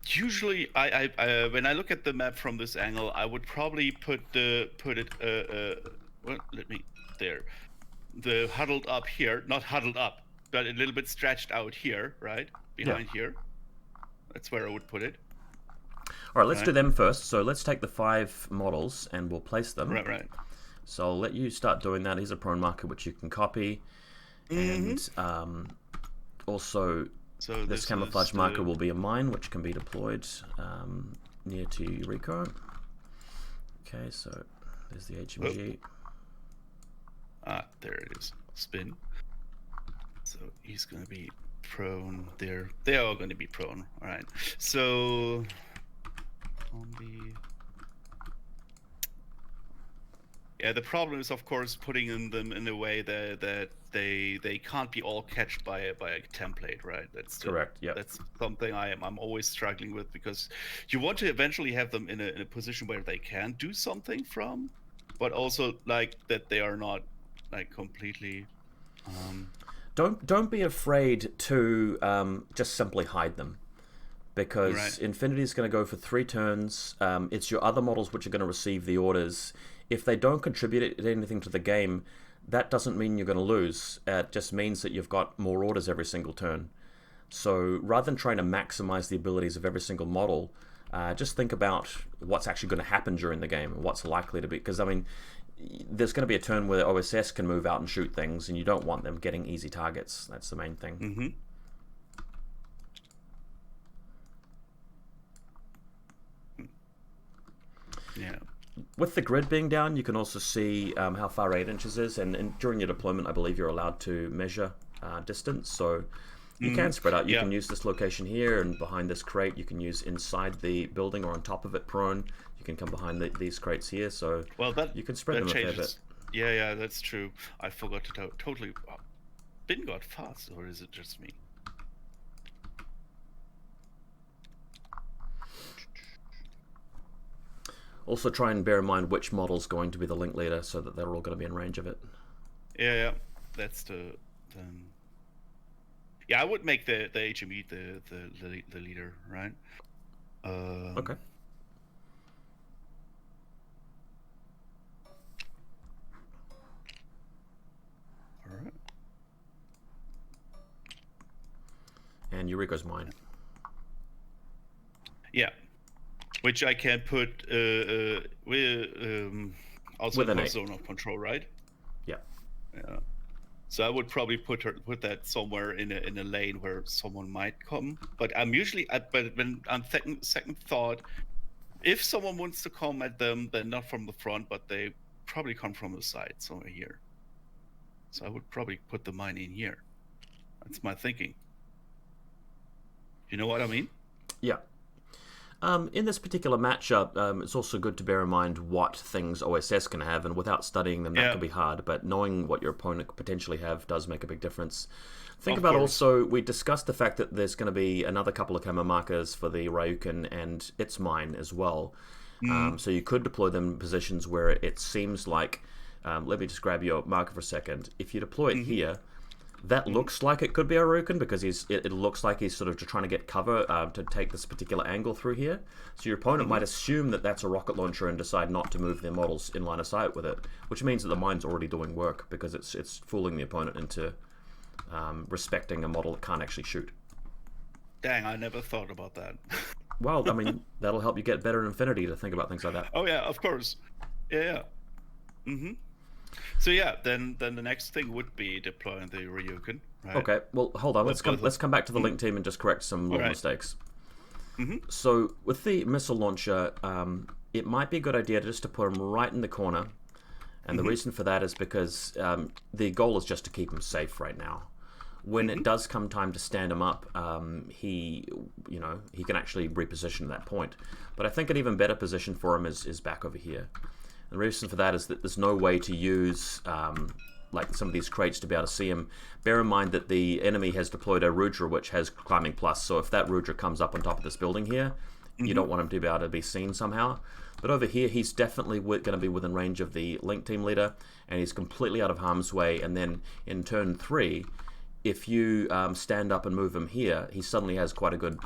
Usually, I when I look at the map from this angle, I would probably put it the huddled up here, not huddled up, but a little bit stretched out here, right behind here. That's where I would put it. All right, let's do them first. So let's take the 5 models and we'll place them. Right. So I'll let you start doing that. Here's a prone marker which you can copy, and also. So this camouflage marker will be a mine, which can be deployed near to Rico. Okay, so there's the HMG. There it is. Spin. So he's going to be prone. They are going to be prone. All right. So zombie. Yeah, the problem is, of course, putting them in a way that they can't be all catched by a template, right? Correct. Yeah. That's something I'm always struggling with, because you want to eventually have them in a position where they can do something from, but also like that they are not like completely. Don't be afraid to just simply hide them, because Right. Infinity is going to go for 3 turns. It's your other models which are going to receive the orders. If they don't contribute anything to the game, that doesn't mean you're going to lose. It just means that you've got more orders every single turn. So rather than trying to maximize the abilities of every single model, just think about what's actually going to happen during the game and what's likely to be. Because, I mean, there's going to be a turn where OSS can move out and shoot things, and you don't want them getting easy targets. That's the main thing. Mm-hmm. Yeah. With the grid being down, you can also see how far 8 inches is, and during your deployment, I believe you're allowed to measure distance, so you can spread out. You can use this location here, and behind this crate, you can use inside the building or on top of it prone. You can come behind these crates here, so you can spread them a fair bit. Yeah, that's true. I forgot to totally. Bin got fast, or is it just me? Also, try and bear in mind which model's going to be the link leader, so that they're all going to be in range of it. Yeah, that's the. Yeah, I would make the HME the leader, right? Okay. All right. And Eureka's mine. Yeah. Which I can put also in the zone of control, right? Yeah. Yeah. So I would probably put that somewhere in a lane where someone might come. But I'm usually but when I'm second thought, if someone wants to come at them, then not from the front, but they probably come from the side, somewhere here. So I would probably put the mine in here. That's my thinking. You know what I mean? Yeah. In this particular matchup, it's also good to bear in mind what things OSS can have, and without studying them, that can be hard, but knowing what your opponent could potentially have does make a big difference. Think about also, we discussed the fact that there's going to be another couple of camo markers for the Ryukin and its mine as well. So you could deploy them in positions where it seems like, let me just grab your marker for a second. If you deploy it here, that looks like it could be a Ryukin, because it looks like he's sort of trying to get cover to take this particular angle through here. So your opponent might assume that that's a rocket launcher and decide not to move their models in line of sight with it, which means that the mine's already doing work, because it's fooling the opponent into respecting a model that can't actually shoot. Dang, I never thought about that. Well, I mean, that'll help you get better in Infinity to think about things like that. Oh yeah, of course. Yeah. So yeah, then the next thing would be deploying the Ryukin. Right? Okay, well, hold on. Let's come back to the link team and just correct some little mistakes. So with the missile launcher, it might be a good idea just to put him right in the corner, and the reason for that is because the goal is just to keep him safe right now. When it does come time to stand him up, he can actually reposition at that point. But I think an even better position for him is back over here. The reason for that is that there's no way to use like some of these crates to be able to see him. Bear in mind that the enemy has deployed a Rudra which has climbing plus, so if that Rudra comes up on top of this building here, you don't want him to be able to be seen somehow. But over here, he's definitely going to be within range of the link team leader, and he's completely out of harm's way. And then in turn 3, if you stand up and move him here, he suddenly has quite a good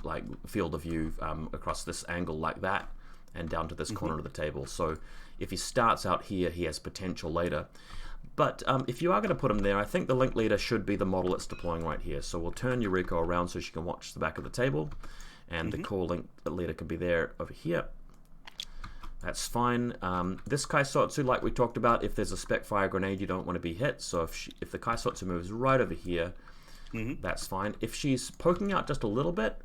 field of view across this angle like that, and down to this corner of the table. So if he starts out here, he has potential later. But if you are going to put him there, I think the link leader should be the model that's deploying right here. So we'll turn Eureka around so she can watch the back of the table, and the core link leader can be there over here. That's fine. This Kaisotsu, like we talked about, if there's a spec fire grenade, you don't want to be hit. So if the Kaisotsu moves right over here, that's fine. If she's poking out just a little bit,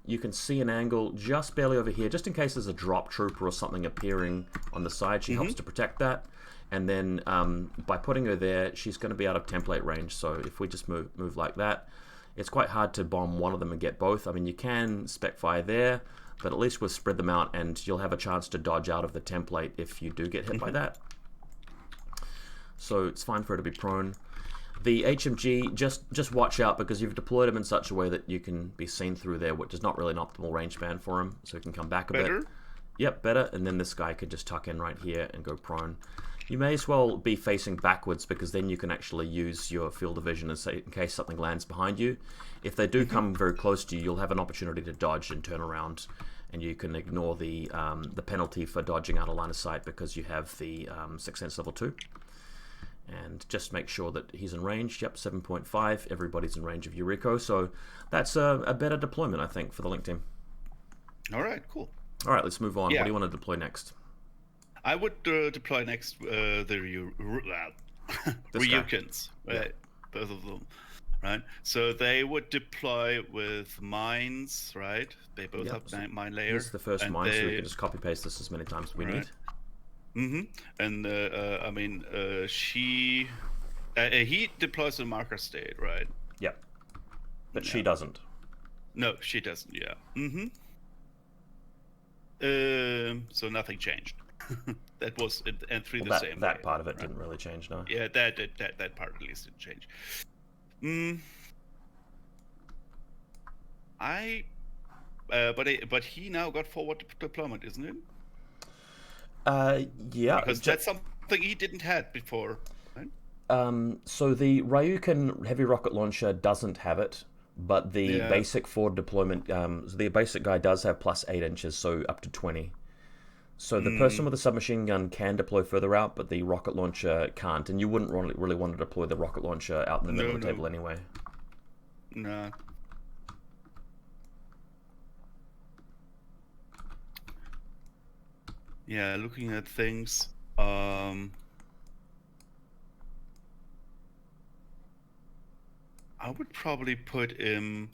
you can see an angle just barely over here, just in case there's a drop trooper or something appearing on the side. She helps to protect that. And then by putting her there, she's going to be out of template range. So if we just move like that, it's quite hard to bomb one of them and get both. I mean, you can spec fire there, but at least we'll spread them out, and you'll have a chance to dodge out of the template if you do get hit by that. So it's fine for her to be prone. The HMG, just watch out, because you've deployed him in such a way that you can be seen through there, which is not really an optimal range span for him. So he can come back a bit. Yep, better. And then this guy could just tuck in right here and go prone. You may as well be facing backwards, because then you can actually use your field of vision in case something lands behind you. If they do come very close to you, you'll have an opportunity to dodge and turn around, and you can ignore the penalty for dodging out of line of sight because you have the Sixth Sense level 2. And just make sure that he's in range. Yep, 7.5. Everybody's in range of Yuriko, so that's a better deployment, I think, for the Link team. All right, cool. All right, let's move on. Yeah. What do you want to deploy next? I would deploy next the Ryukins, right? Yeah. Both of them, right? So they would deploy with mines, right? They both have mine layer. Here's the first mine, so we can just copy paste this as many times as we need. And I mean, he deploys a marker state, right? Yep. But she doesn't. No, she doesn't. Yeah. So nothing changed. That was and through the same. That part of it didn't really change, no. Yeah, that part at least didn't change. But he now got forward deployment, isn't it? Yeah. Because that's something he didn't have before, right? So the Ryukin heavy rocket launcher doesn't have it, but the basic forward deployment, the basic guy does have plus 8 inches, so up to 20. So the person with the submachine gun can deploy further out, but the rocket launcher can't, and you wouldn't really want to deploy the rocket launcher out in the middle of the table anyway. No. Yeah, looking at things, I would probably put him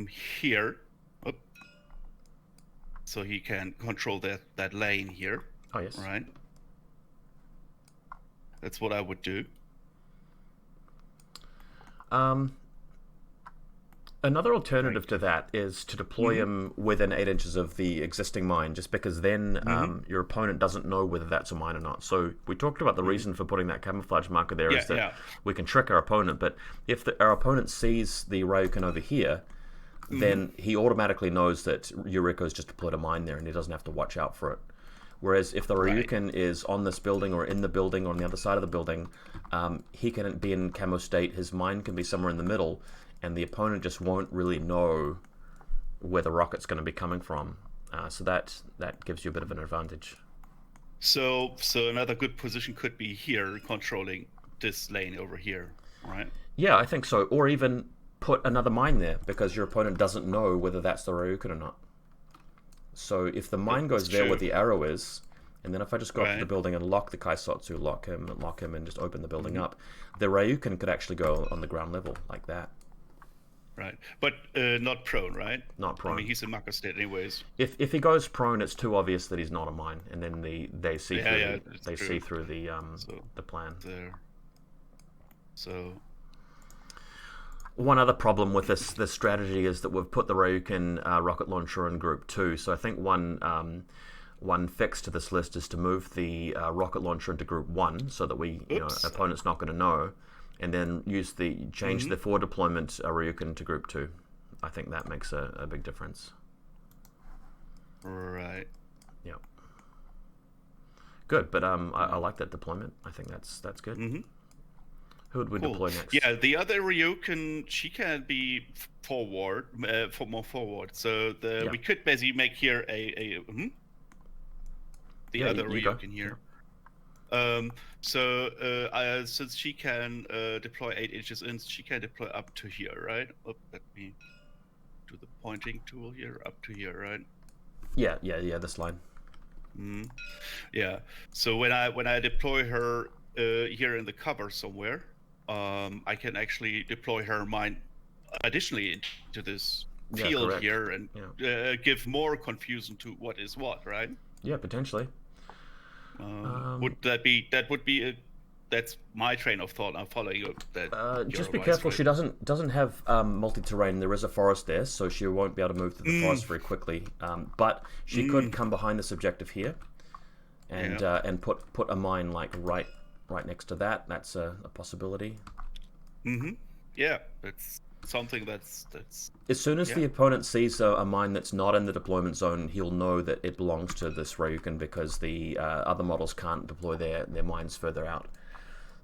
here, so he can control that lane here. Oh yes. Right. That's what I would do. Another alternative to that is to deploy him within 8 inches of the existing mine, just because then your opponent doesn't know whether that's a mine or not. So we talked about the reason for putting that camouflage marker there is that we can trick our opponent, but if our opponent sees the Ryukin over here, then he automatically knows that Yuriko's just deployed a mine there and he doesn't have to watch out for it. Whereas if the Ryukin is on this building or in the building or on the other side of the building, he can be in camo state, his mine can be somewhere in the middle, and the opponent just won't really know where the rocket's going to be coming from. So that gives you a bit of an advantage. So another good position could be here, controlling this lane over here, right? Yeah, I think so. Or even put another mine there, because your opponent doesn't know whether that's the Ryukin or not. So if the mine goes there where the arrow is, and then if I just go up to the building and lock the Kaisotsu, lock him, and just open the building up, the Ryukin could actually go on the ground level like that. Right, but not prone, right? Not prone. I mean, he's in marker state anyways. If he goes prone, it's too obvious that he's not a mine, and then they see through the plan. There. So. One other problem with this strategy is that we've put the Ryukin rocket launcher in group 2. So I think one fix to this list is to move the rocket launcher into group 1, so that opponent's not going to know, and then change the forward deployment Ryukin to group 2. I think that makes a big difference. Right. Yep. Good, but I like that deployment. I think that's good. Who would we deploy next? Yeah, the other Ryukin, she can be forward, more forward. So we could basically make here the other Ryukin here. Since she can deploy 8 inches in, she can deploy up to here, right? Let me do the pointing tool here, up to here, right? Yeah, this line. Yeah. So when I deploy her here in the cover somewhere, I can actually deploy her mine additionally into this Yeah, field correct. here and give more confusion to what is what, right? Yeah, potentially. Would that's my train of thought. I'm following your Just be advice, careful. right? She doesn't have multi-terrain. There is a forest there, so she won't be able to move through the forest very quickly. But she could come behind this objective here, and put a mine like right next to that. That's a possibility. Yeah, that's something that's As soon as the opponent sees a mine that's not in the deployment zone, he'll know that it belongs to this Ryukin because the other models can't deploy their mines further out.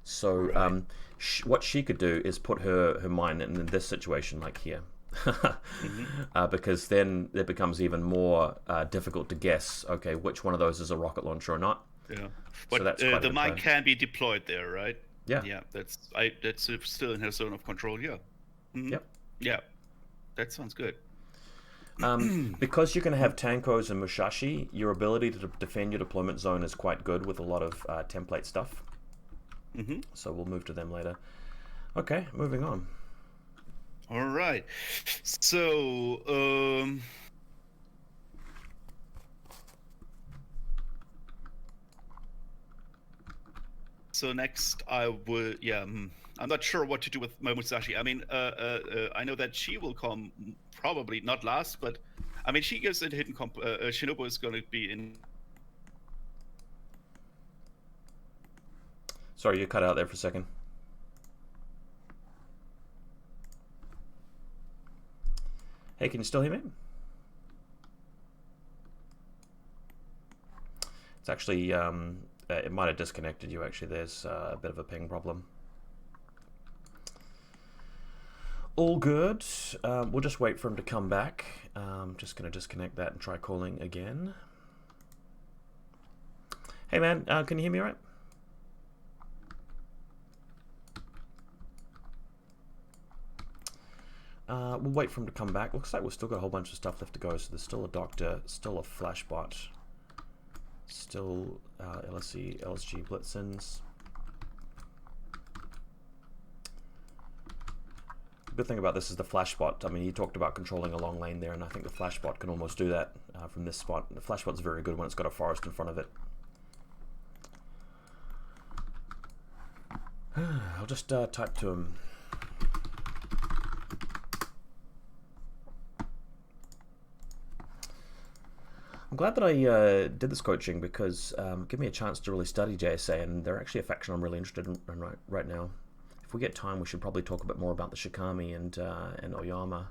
So what she could do is put her mine in this situation, like here. Because then it becomes even more difficult to guess, okay, which one of those is a rocket launcher or not. Yeah, but so that's the mine can be deployed there, right? Yeah. Yeah, that's still in her zone of control. Yeah. Yep. Yeah, that sounds good. Because you're going to have Tankos and Musashi, your ability to defend your deployment zone is quite good with a lot of template stuff. So we'll move to them later. Okay, moving on. All right. So, so next I would, I'm not sure what to do with my Musashi. I mean, I know that she will come probably not last, but I mean, she gives it hidden comp. Shinobu is going to be in. Sorry, you cut out there for a second. Hey, can you still hear me? It's actually, it might have disconnected you, actually. There's a bit of a ping problem. All good. We'll just wait for him to come back. I'm just going to disconnect that and try calling again. Hey, man, can you hear me all right? We'll wait for him to come back. Looks like we've still got a whole bunch of stuff left to go. So there's still a doctor, still a flashbot, still LSC, LSG Blitzens. The good thing about this is the flashbot. I mean, you talked about controlling a long lane there, and I think the flashbot can almost do that from this spot. The flashbot's very good when it's got a forest in front of it. I'll just type to him. I'm glad that I did this coaching because give me a chance to really study JSA, and they're actually a faction I'm really interested in right now. If we get time, we should probably talk a bit more about the Shikami and Oyama.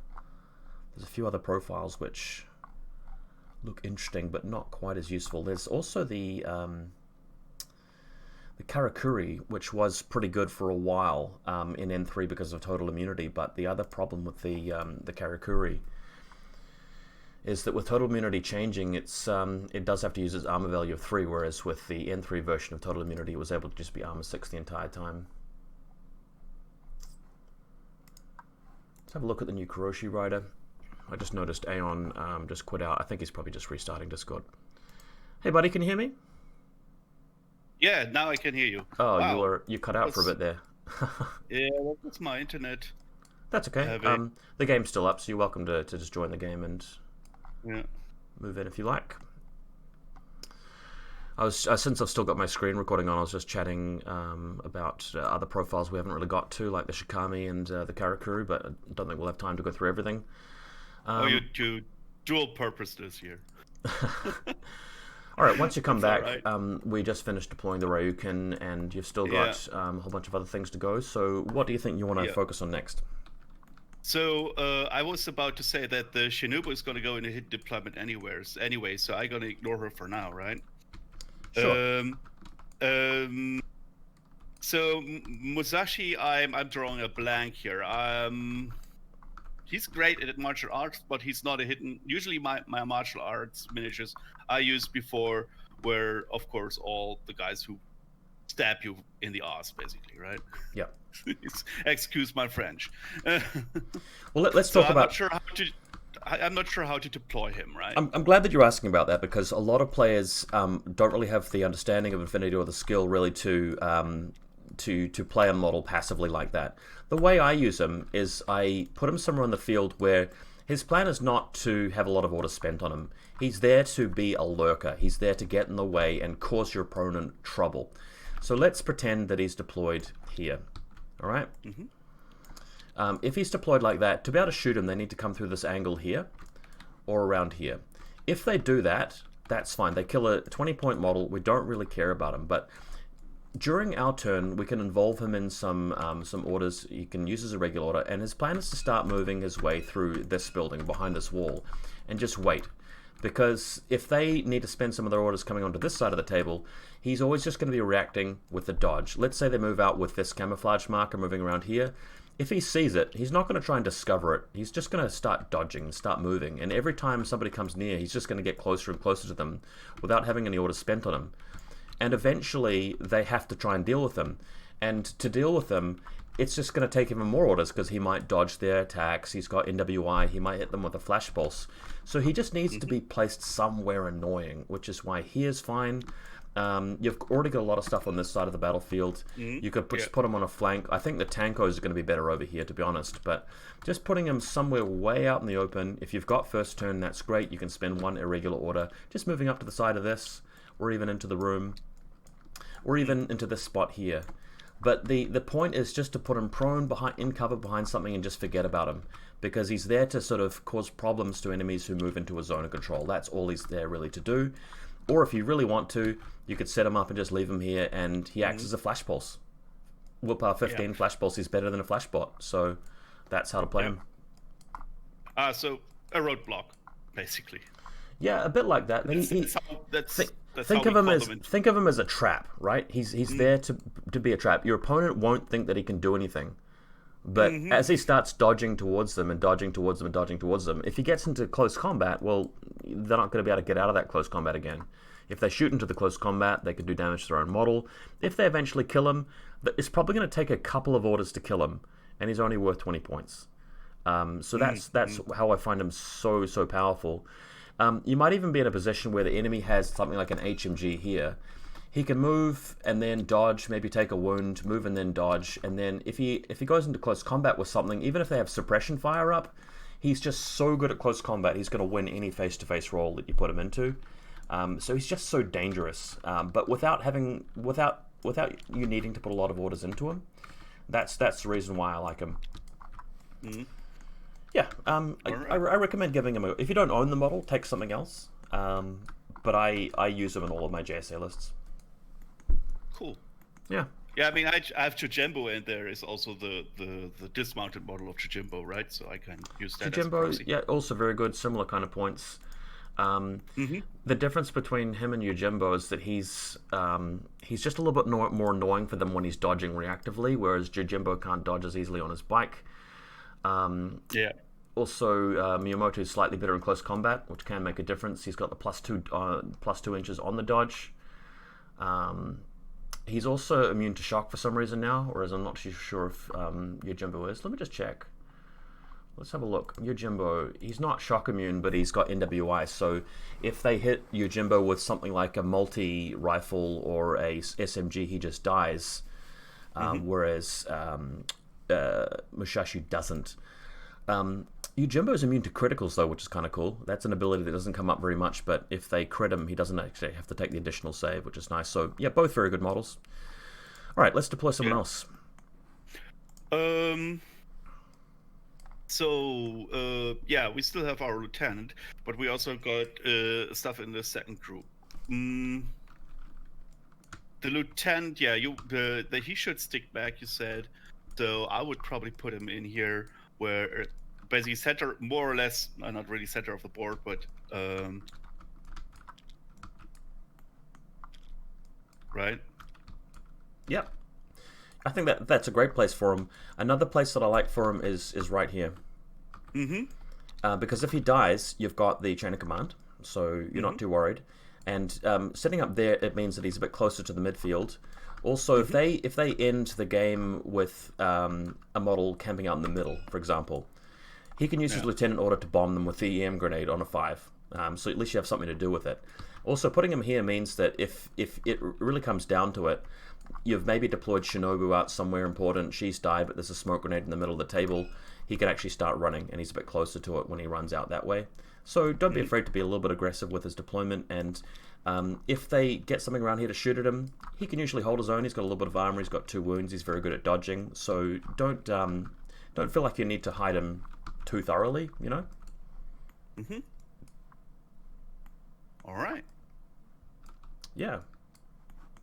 There's a few other profiles which look interesting, but not quite as useful. There's also the Karakuri, which was pretty good for a while in N3 because of total immunity, but the other problem with the Karakuri is that with total immunity changing, it does have to use its armor value of 3, whereas with the N3 version of total immunity, it was able to just be armor 6 the entire time. Let's have a look at the new Kuroshi rider. I just noticed Aeon just quit out. I think he's probably just restarting Discord. Hey, buddy, can you hear me? Yeah, now I can hear you. Oh, wow. You cut out for a bit there. Yeah, that's my internet. That's okay. The game's still up, so you're welcome to just join the game and move in if you like. I was since I've still got my screen recording on, I was just chatting about other profiles we haven't really got to, like the Shikami and the Karakuri, but I don't think we'll have time to go through everything. You dual purpose this here. All right, once you come back, right. We just finished deploying the Ryukin, and you've still got a whole bunch of other things to go. So what do you think you want to focus on next? So I was about to say that the Shinobu is going to go in a hit deployment anyway, so I'm going to ignore her for now, right? Sure. So Musashi, I'm drawing a blank here. He's great at martial arts, but he's not a hidden. Usually, my martial arts miniatures I used before were, of course, all the guys who stab you in the ass, basically, right? Yeah. Excuse my French. Well, let's talk about. I'm not sure how to deploy him, right? I'm glad that you're asking about that because a lot of players don't really have the understanding of Infinity or the skill really to to play a model passively like that. The way I use him is I put him somewhere on the field where his plan is not to have a lot of orders spent on him. He's there to be a lurker. He's there to get in the way and cause your opponent trouble. So let's pretend that he's deployed here. All right? If he's deployed like that, to be able to shoot him, they need to come through this angle here or around here. If they do that, that's fine. They kill a 20-point model. We don't really care about him. But during our turn, we can involve him in some orders. He can use as a regular order. And his plan is to start moving his way through this building, behind this wall, and just wait. Because if they need to spend some of their orders coming onto this side of the table, he's always just going to be reacting with the dodge. Let's say they move out with this camouflage marker moving around here. If he sees it, he's not going to try and discover it. He's just going to start dodging and start moving. And every time somebody comes near, he's just going to get closer and closer to them without having any orders spent on him. And eventually, they have to try and deal with him. And to deal with him, it's just going to take even more orders because he might dodge their attacks. He's got NWI. He might hit them with a flash pulse. So he just needs to be placed somewhere annoying, which is why he is fine. You've already got a lot of stuff on this side of the battlefield. You could just put him on a flank. I think the tankos are going to be better over here, to be honest. But just putting him somewhere way out in the open. If you've got first turn, that's great. You can spend one irregular order. Just moving up to the side of this, or even into the room, or even into this spot here. But the point is just to put him prone in cover behind something and just forget about him. Because he's there to sort of cause problems to enemies who move into a zone of control. That's all he's there really to do. Or if you really want to, you could set him up and just leave him here, and he acts as a flash pulse. Willpower 15 flash pulse is better than a flash bot. So that's how to play him. So a roadblock, basically. Yeah, a bit like that. Think of him as a trap, right? He's there to be a trap. Your opponent won't think that he can do anything. But as he starts dodging towards them and dodging towards them and dodging towards them, if he gets into close combat, well, they're not going to be able to get out of that close combat again. If they shoot into the close combat, they can do damage to their own model. If they eventually kill him, it's probably going to take a couple of orders to kill him, and he's only worth 20 points. So that's how I find him so powerful. You might even be in a position where the enemy has something like an HMG here. He can move and then dodge, maybe take a wound, move and then dodge, and then if he goes into close combat with something, even if they have suppression fire up, he's just so good at close combat, he's going to win any face-to-face role that you put him into. So he's just so dangerous, but without you needing to put a lot of orders into him. That's the reason why I like him. Yeah, I recommend giving him if you don't own the model, take something else. But I use him in all of my JSA lists. Cool. Yeah. Yeah, I mean, I have Jojimbo, and there is also the dismounted model of Jojimbo, right? So I can use that. Jojimbo, yeah, also very good, similar kind of points. The difference between him and Yojimbo is that he's just a little bit more annoying for them when he's dodging reactively, whereas Jojimbo can't dodge as easily on his bike. Also, Miyamoto is slightly better in close combat, which can make a difference. He's got the plus 2 inches on the dodge. He's also immune to shock for some reason now, whereas I'm not too sure if Yojimbo is. Let me just check. Let's have a look. Yojimbo, he's not shock immune, but he's got NWI. So if they hit Yojimbo with something like a multi-rifle or a SMG, he just dies. Whereas Musashi doesn't. Yojimbo is immune to criticals, though, which is kind of cool. That's an ability that doesn't come up very much, but if they crit him, he doesn't actually have to take the additional save, which is nice. So, yeah, both very good models. All right, let's deploy someone else. Yeah, we still have our lieutenant, but we also got stuff in the second group. The lieutenant, yeah, he should stick back, you said. So I would probably put him in here where basically center, more or less, not really center of the board, but right? Yep. I think that's a great place for him. Another place that I like for him is right here. Because if he dies, you've got the chain of command, so you're not too worried. And setting up there, it means that he's a bit closer to the midfield. Also, if they end the game with a model camping out in the middle, for example, he can use his lieutenant order to bomb them with the EM grenade on a 5. So at least you have something to do with it. Also, putting him here means that if it really comes down to it, you've maybe deployed Shinobu out somewhere important. She's died, but there's a smoke grenade in the middle of the table. He can actually start running, and he's a bit closer to it when he runs out that way. So don't be afraid to be a little bit aggressive with his deployment, and if they get something around here to shoot at him, he can usually hold his own. He's got a little bit of armor, he's got 2 wounds, he's very good at dodging, so don't feel like you need to hide him too thoroughly, you know? All right. Yeah.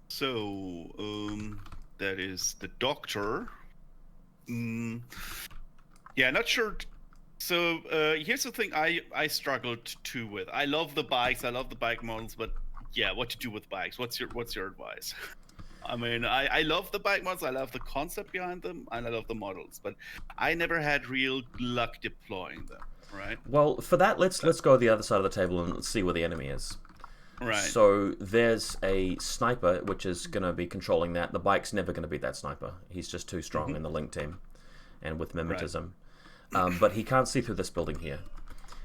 So, that is the doctor. Yeah, not sure. So, here's the thing I struggled too with. I love the bikes, I love the bike models, but yeah, what to do with bikes? What's your advice? I mean, I love the bike models, I love the concept behind them, and I love the models, but I never had real luck deploying them, right? Well, for that, let's go to the other side of the table and see where the enemy is. Right. So there's a sniper, which is going to be controlling that. The bike's never going to beat that sniper. He's just too strong in the link team and with mimetism. Right. But he can't see through this building here.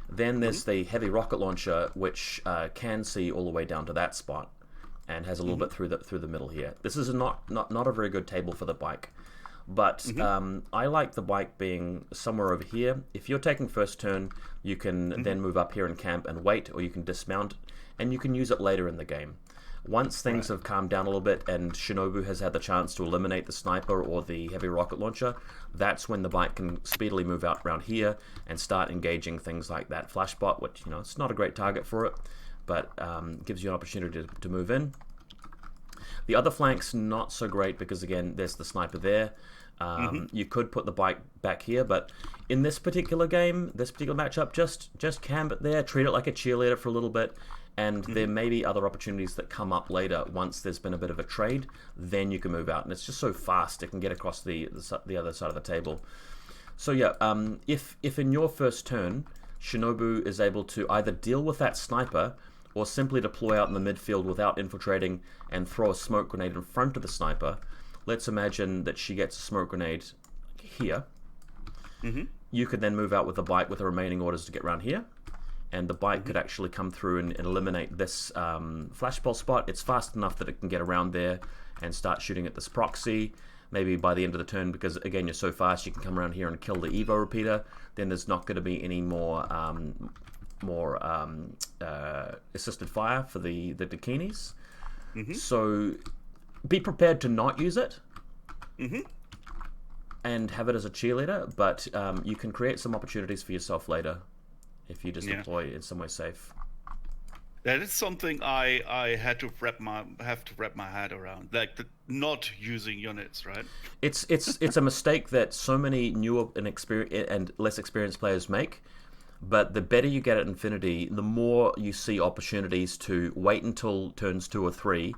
Then there's the heavy rocket launcher, which can see all the way down to that spot and has a little bit through the middle here. This is not a very good table for the bike. But I like the bike being somewhere over here. If you're taking first turn, you can then move up here and camp and wait, or you can dismount, and you can use it later in the game. Once things have calmed down a little bit and Shinobu has had the chance to eliminate the sniper or the heavy rocket launcher, that's when the bike can speedily move out around here and start engaging things like that flashbot, which, you know, it's not a great target for it, but gives you an opportunity to move in. The other flank's not so great because, again, there's the sniper there. You could put the bike back here, but in this particular game, this particular matchup, just camp it there, treat it like a cheerleader for a little bit, and there may be other opportunities that come up later once there's been a bit of a trade. Then you can move out, and it's just so fast it can get across the other side of the table. So yeah, if in your first turn Shinobu is able to either deal with that sniper or simply deploy out in the midfield without infiltrating and throw a smoke grenade in front of the sniper, let's imagine that she gets a smoke grenade here. You could then move out with the bike with the remaining orders to get around here, and the bike could actually come through and eliminate this flashball spot. It's fast enough that it can get around there and start shooting at this proxy. Maybe by the end of the turn, because again you're so fast, you can come around here and kill the Evo repeater. Then there's not going to be any more assisted fire for the bikinis. So be prepared to not use it and have it as a cheerleader, but you can create some opportunities for yourself later if you just deploy it in somewhere safe. That is something I had to wrap my head around, like not using units, right? It's a mistake that so many newer and less experienced players make. But the better you get at Infinity, the more you see opportunities to wait until turns 2 or 3,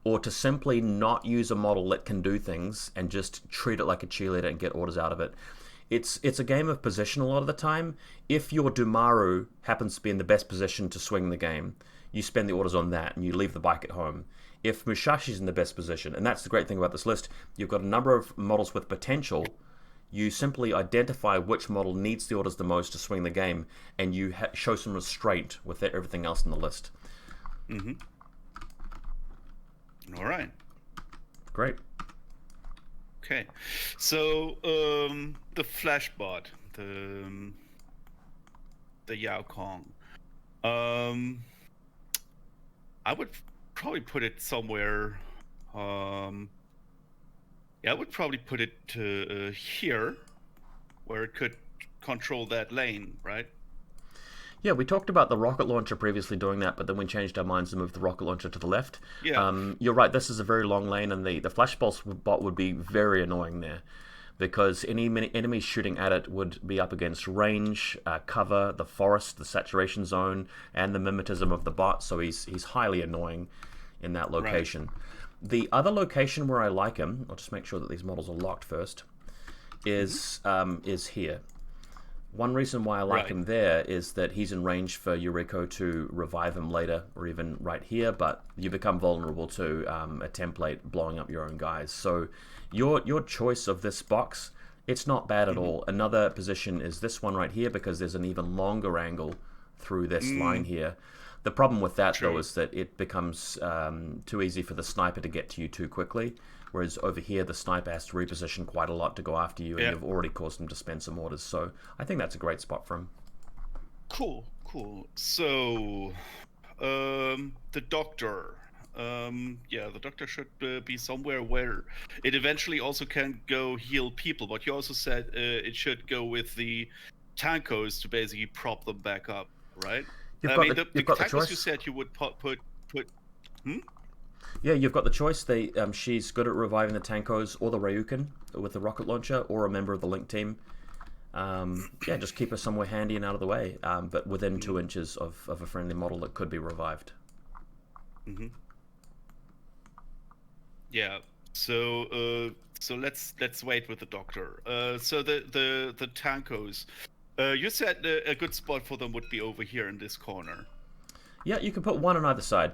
or to simply not use a model that can do things and just treat it like a cheerleader and get orders out of it. It's a game of position a lot of the time. If your Dumaru happens to be in the best position to swing the game, you spend the orders on that and you leave the bike at home. If Musashi's in the best position, and that's the great thing about this list, you've got a number of models with potential. You simply identify which model needs the orders the most to swing the game, and you show some restraint with everything else in the list. All right. Great. Okay, so the flashbot, the Yao Kong, I would probably put it somewhere. I would probably put it here, where it could control that lane, right? Yeah, we talked about the rocket launcher previously doing that, but then we changed our minds and moved the rocket launcher to the left. Yeah. You're right, this is a very long lane, and the flashball bot would be very annoying there, because any enemy shooting at it would be up against range, cover, the forest, the saturation zone, and the mimetism of the bot, so he's highly annoying in that location. Right. The other location where I like him, I'll just make sure that these models are locked first, is here. One reason why I like him there is that he's in range for Yuriko to revive him later, or even right here, but you become vulnerable to a template blowing up your own guys. So your choice of this box, it's not bad at all. Another position is this one right here, because there's an even longer angle through this line here. The problem with that, True. though, is that it becomes too easy for the sniper to get to you too quickly, whereas over here the sniper has to reposition quite a lot to go after you, and you've already caused him to spend some orders. So I think that's a great spot for him. Cool. So, the doctor. Yeah, the doctor should be somewhere where it eventually also can go heal people. But you also said it should go with the tankos to basically prop them back up, right? You've I got mean, the, the you've got the tankos choice. you said you would put. Yeah, you've got the choice. She's good at reviving the tankos or the Ryukin with the rocket launcher, or a member of the Link team. Yeah, just keep her somewhere handy and out of the way, but within 2 inches of a friendly model that could be revived. Yeah. So let's wait with the doctor. So the tankos. You said a good spot for them would be over here in this corner. Yeah, you can put one on either side.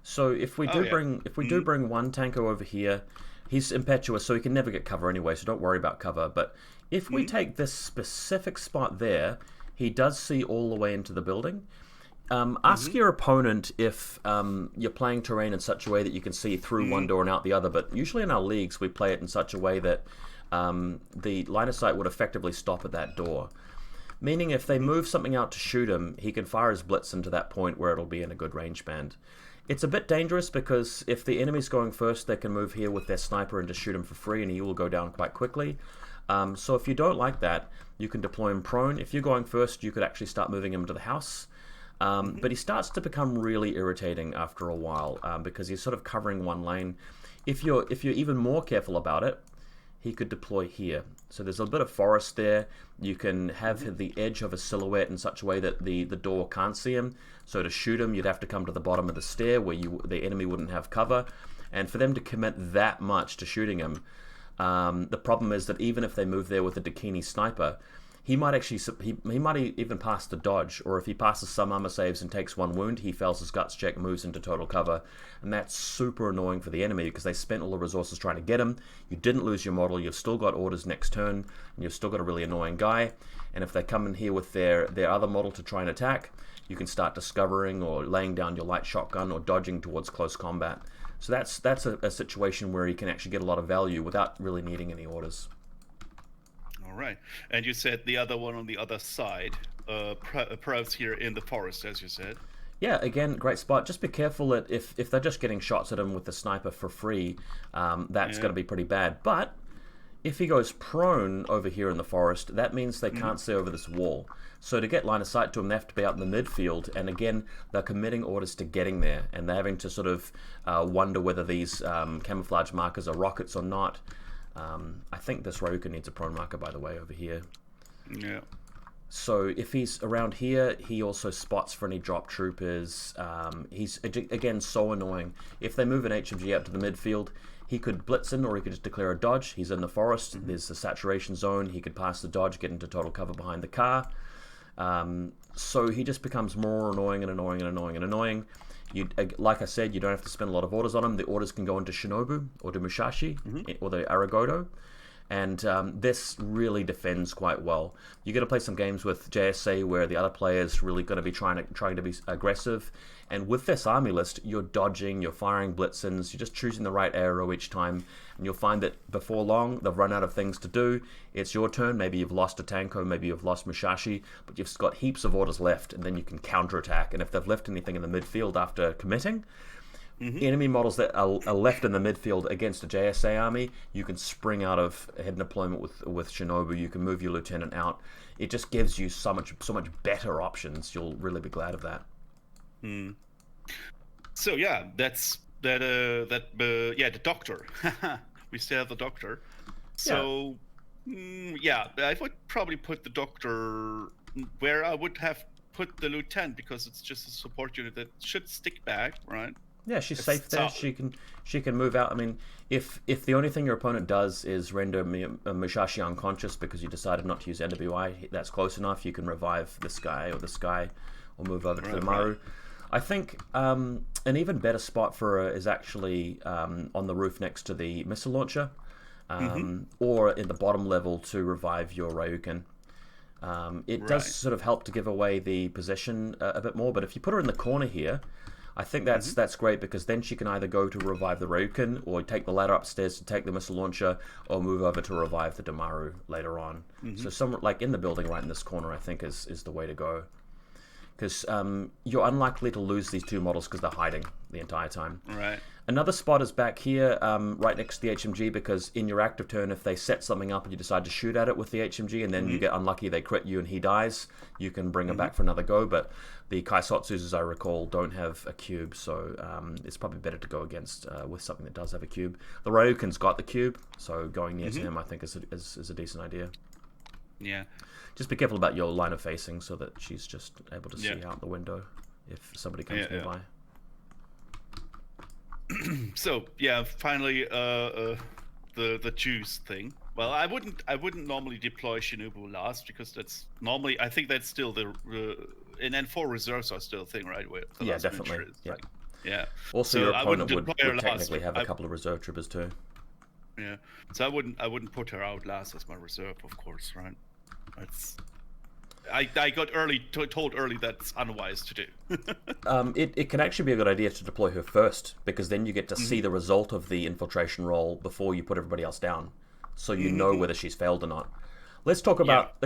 So if we do bring one tanko over here, he's impetuous, so he can never get cover anyway. So don't worry about cover. But if we take this specific spot there, he does see all the way into the building. Ask your opponent if you're playing terrain in such a way that you can see through one door and out the other. But usually in our leagues, we play it in such a way that the line of sight would effectively stop at that door. Meaning if they move something out to shoot him, he can fire his blitz into that point where it'll be in a good range band. It's a bit dangerous because if the enemy's going first, they can move here with their sniper and just shoot him for free, and he will go down quite quickly. So if you don't like that, you can deploy him prone. If you're going first, you could actually start moving him to the house. But he starts to become really irritating after a while because he's sort of covering one lane. If you're even more careful about it, he could deploy here. So there's a bit of forest there. You can have the edge of a silhouette in such a way that the door can't see him. So to shoot him, you'd have to come to the bottom of the stair where the enemy wouldn't have cover. And for them to commit that much to shooting him, the problem is that even if they move there with a Dakini sniper, he might actually he might even pass the dodge, or if he passes some armor saves and takes one wound, he fails his guts check, moves into total cover, and that's super annoying for the enemy because they spent all the resources trying to get him. You didn't lose your model, you've still got orders next turn, and you've still got a really annoying guy. And if they come in here with their other model to try and attack, you can start discovering or laying down your light shotgun or dodging towards close combat. So that's a situation where he can actually get a lot of value without really needing any orders. All right. And you said the other one on the other side, perhaps here in the forest, as you said. Yeah, again, great spot. Just be careful that if they're just getting shots at him with the sniper for free, that's going to be pretty bad. But if he goes prone over here in the forest, that means they can't see over this wall. So to get line of sight to him, they have to be out in the midfield. And again, they're committing orders to getting there. And they're having to sort of wonder whether these camouflage markers are rockets or not. I think this Ryuka needs a prone marker, by the way, over here. Yeah. So if he's around here, he also spots for any drop troopers. He's, again, so annoying. If they move an HMG out to the midfield, he could blitz in, or he could just declare a dodge. He's in the forest. There's the saturation zone. He could pass the dodge, get into total cover behind the car. So he just becomes more annoying and annoying and annoying and annoying. Like I said, you don't have to spend a lot of orders on him. The orders can go into Shinobu or to Musashi or the Aragoto. And this really defends quite well. You're going to play some games with JSA where the other player's really going to be trying to be aggressive. And with this army list, you're dodging, you're firing blitzens, you're just choosing the right arrow each time. And you'll find that before long, they've run out of things to do. It's your turn. Maybe you've lost a Tanko, maybe you've lost Musashi, but you've got heaps of orders left, and then you can counterattack. And if they've left anything in the midfield after committing, enemy models that are left in the midfield against a JSA army, you can spring out of head deployment with Shinobu. You can move your lieutenant out. It just gives you so much better options. You'll really be glad of that. So yeah, that's the doctor. We still have the doctor. So yeah, I would probably put the doctor where I would have put the lieutenant, because it's just a support unit that should stick back, right? Yeah, she's safe there. She can move out. I mean, if the only thing your opponent does is render Musashi unconscious because you decided not to use NWI, that's close enough. You can revive this guy, or move over to the Maru. Right. I think an even better spot for her is actually on the roof next to the missile launcher, or in the bottom level to revive your Ryukin. It does sort of help to give away the position a bit more, but if you put her in the corner here, I think that's great, because then she can either go to revive the Ryukin, or take the ladder upstairs to take the missile launcher, or move over to revive the Damaru later on. So somewhere like in the building right in this corner, I think is the way to go. Because you're unlikely to lose these two models because they're hiding the entire time. Right. Another spot is back here, right next to the HMG, because in your active turn, if they set something up and you decide to shoot at it with the HMG, and then you get unlucky, they crit you and he dies, you can bring him back for another go. But the Kaisotsus, as I recall, don't have a cube, so it's probably better to go against with something that does have a cube. The Ryukin's got the cube, so going near to him, I think, is a decent idea. Yeah. Just be careful about your line of facing, so that she's just able to see out the window if somebody comes nearby. So yeah, finally, the juice thing. Well, I wouldn't normally deploy Shinobu last, because that's normally, I think that's still the and then 4 reserves are still a thing, right? Where the last definitely. Is like, Also, so your opponent would last, technically have a couple of reserve troopers too. Yeah. So I wouldn't put her out last as my reserve, of course, right? That's. I got told early that's unwise to do. It can actually be a good idea to deploy her first, because then you get to see the result of the infiltration roll before you put everybody else down, so you know whether she's failed or not. Let's talk about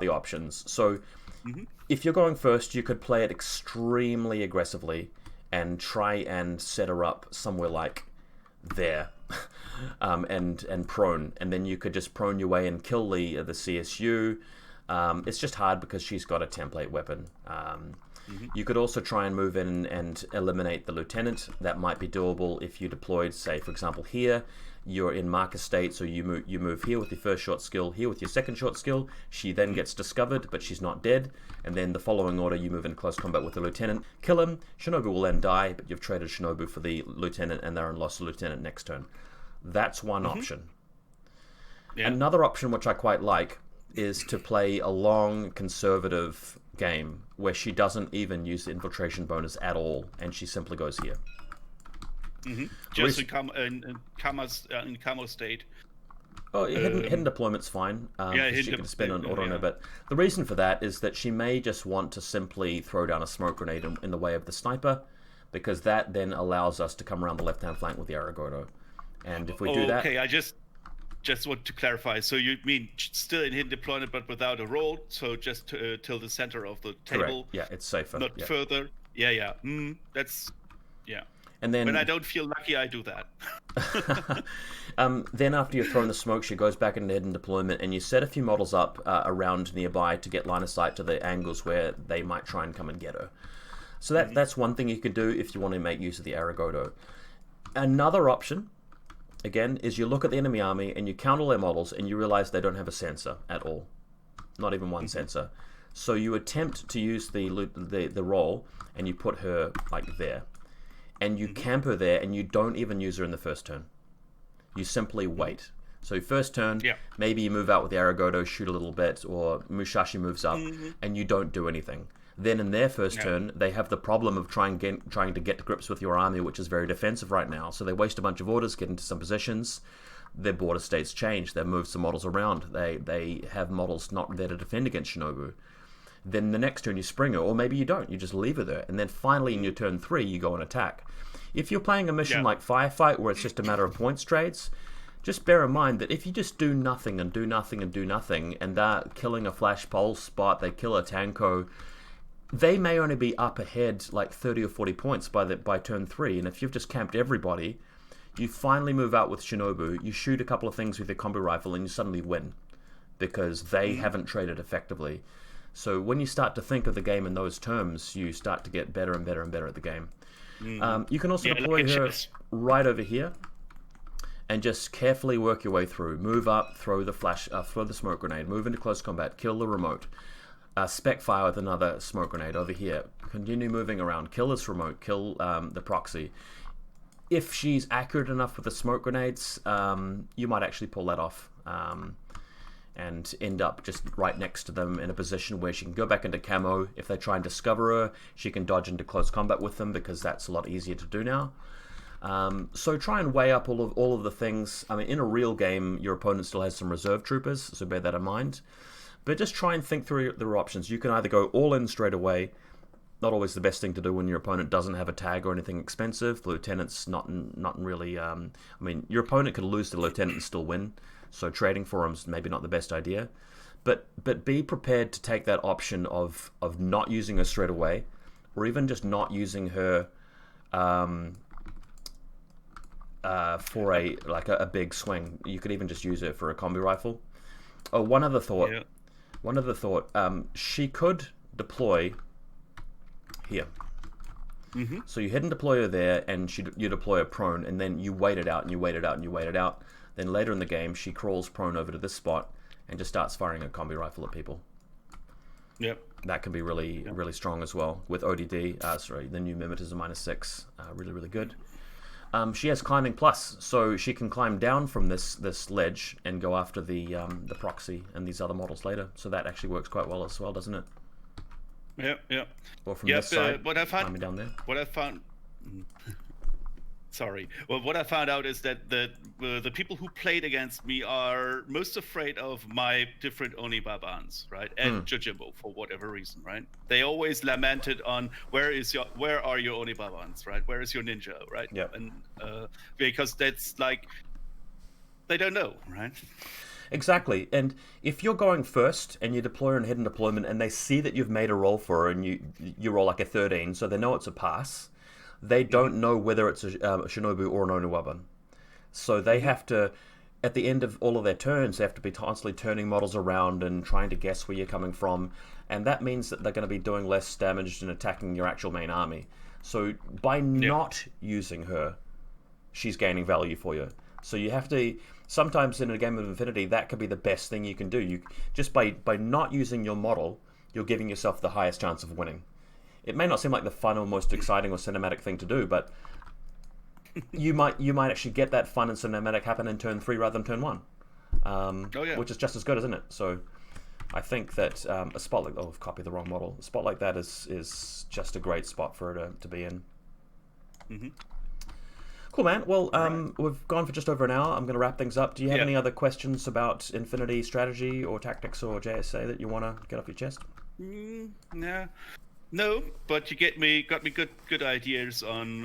the options. So if you're going first, you could play it extremely aggressively and try and set her up somewhere like there, and prone, and then you could just prone your way and kill the CSU. It's just hard because she's got a template weapon. You could also try and move in and eliminate the lieutenant. That might be doable if you deployed, say, for example, here. You're in Marcus State, so you move here with your first short skill, here with your second short skill. She then gets discovered, but she's not dead. And then the following order, you move in close combat with the lieutenant, kill him. Shinobu will then die, but you've traded Shinobu for the lieutenant, and they're lost the lieutenant next turn. That's one option. Yeah. Another option, which I quite like, is to play a long, conservative game where she doesn't even use the infiltration bonus at all, and she simply goes here. Just in camo state. Oh, hidden deployment's fine. She can spin an auto on her, but the reason for that is that she may just want to simply throw down a smoke grenade in the way of the sniper, because that then allows us to come around the left-hand flank with the Aragoto. And if we do that... Okay, I just want to clarify. So you mean still in hidden deployment, but without a roll? So just till the center of the table? Correct. Yeah, it's safer. Not further. Yeah. That's... Yeah. And then, when I don't feel lucky, I do that. Then after you've thrown the smoke, she goes back into hidden deployment, and you set a few models up around nearby to get line of sight to the angles where they might try and come and get her. So that's one thing you could do if you want to make use of the Aragoto. Another option, again, is you look at the enemy army and you count all their models and you realize they don't have a sensor at all. Not even one sensor. So you attempt to use the roll, and you put her like there. And you camp her there, and you don't even use her in the first turn. You simply wait. So first turn, maybe you move out with the Aragoto, shoot a little bit, or Mushashi moves up, and you don't do anything. Then in their first turn, they have the problem of trying to get to grips with your army, which is very defensive right now. So they waste a bunch of orders, get into some positions. Their border states change. They move some models around. They have models not there to defend against Shinobu. Then the next turn you spring her, or maybe you don't. You just leave her there. And then finally in your turn 3, you go and attack. If you're playing a mission like Firefight, where it's just a matter of points trades, just bear in mind that if you just do nothing and do nothing and do nothing, and they're killing a flash pulse spot, they kill a Tanko, they may only be up ahead like 30 or 40 points by turn 3. And if you've just camped everybody, you finally move out with Shinobu, you shoot a couple of things with your combi rifle, and you suddenly win. Because they haven't traded effectively. So when you start to think of the game in those terms, you start to get better and better and better at the game. You can also deploy her right over here, and just carefully work your way through. Move up, throw the smoke grenade, move into close combat, kill the remote. Spec fire with another smoke grenade over here. Continue moving around, kill this remote, kill the proxy. If she's accurate enough with the smoke grenades, you might actually pull that off. And end up just right next to them in a position where she can go back into camo. If they try and discover her, she can dodge into close combat with them, because that's a lot easier to do now. So try and weigh up all of the things. I mean, in a real game, your opponent still has some reserve troopers, so bear that in mind. But just try and think through the options. You can either go all in straight away, not always the best thing to do when your opponent doesn't have a tag or anything expensive. The lieutenant's not really. I mean, your opponent could lose the lieutenant and still win, so trading for him's maybe not the best idea. But be prepared to take that option of not using her straight away, or even just not using her for a big swing. You could even just use her for a combi rifle. Oh, one other thought. Yeah. One other thought. She could deploy here. Mm-hmm. So you hidden deploy her there, and you deploy her prone, and then you wait it out, and you wait it out, and you wait it out. Then later in the game, she crawls prone over to this spot and just starts firing a combi rifle at people. Yep. That can be really strong as well with ODD. The new mimetism -6, really good. She has climbing plus, so she can climb down from this ledge and go after the proxy and these other models later. So that actually works quite well as well, doesn't it? Yeah. Or from this side, climbing down there. What I found. Sorry. Well, what I found out is that the people who played against me are most afraid of my different Onibabans, right? And Jojimbo, for whatever reason, right? They always lamented on where are your Onibabans, right? Where is your ninja, right? Yeah. And because that's like they don't know, right? Exactly. And if you're going first and you deploy in hidden deployment and they see that you've made a roll for her and you roll like a 13, so they know it's a pass, they don't know whether it's a Shinobu or an Onuwaban. So they have to, at the end of all of their turns, they have to be constantly turning models around and trying to guess where you're coming from. And that means that they're going to be doing less damage and attacking your actual main army. So by not using her, she's gaining value for you. So you have to, sometimes in a game of Infinity, that could be the best thing you can do. You just by not using your model, you're giving yourself the highest chance of winning. It may not seem like the fun or most exciting or cinematic thing to do, but you might actually get that fun and cinematic happen in turn 3 rather than turn 1, which is just as good, isn't it? So I think that a spot like I've copied the wrong model. A spot like that is just a great spot for her to be in. Mm-hmm. Cool, man. Well, we've gone for just over an hour. I'm going to wrap things up. Do you have any other questions about Infinity strategy or tactics or JSA that you want to get off your chest? No, but you got me good ideas on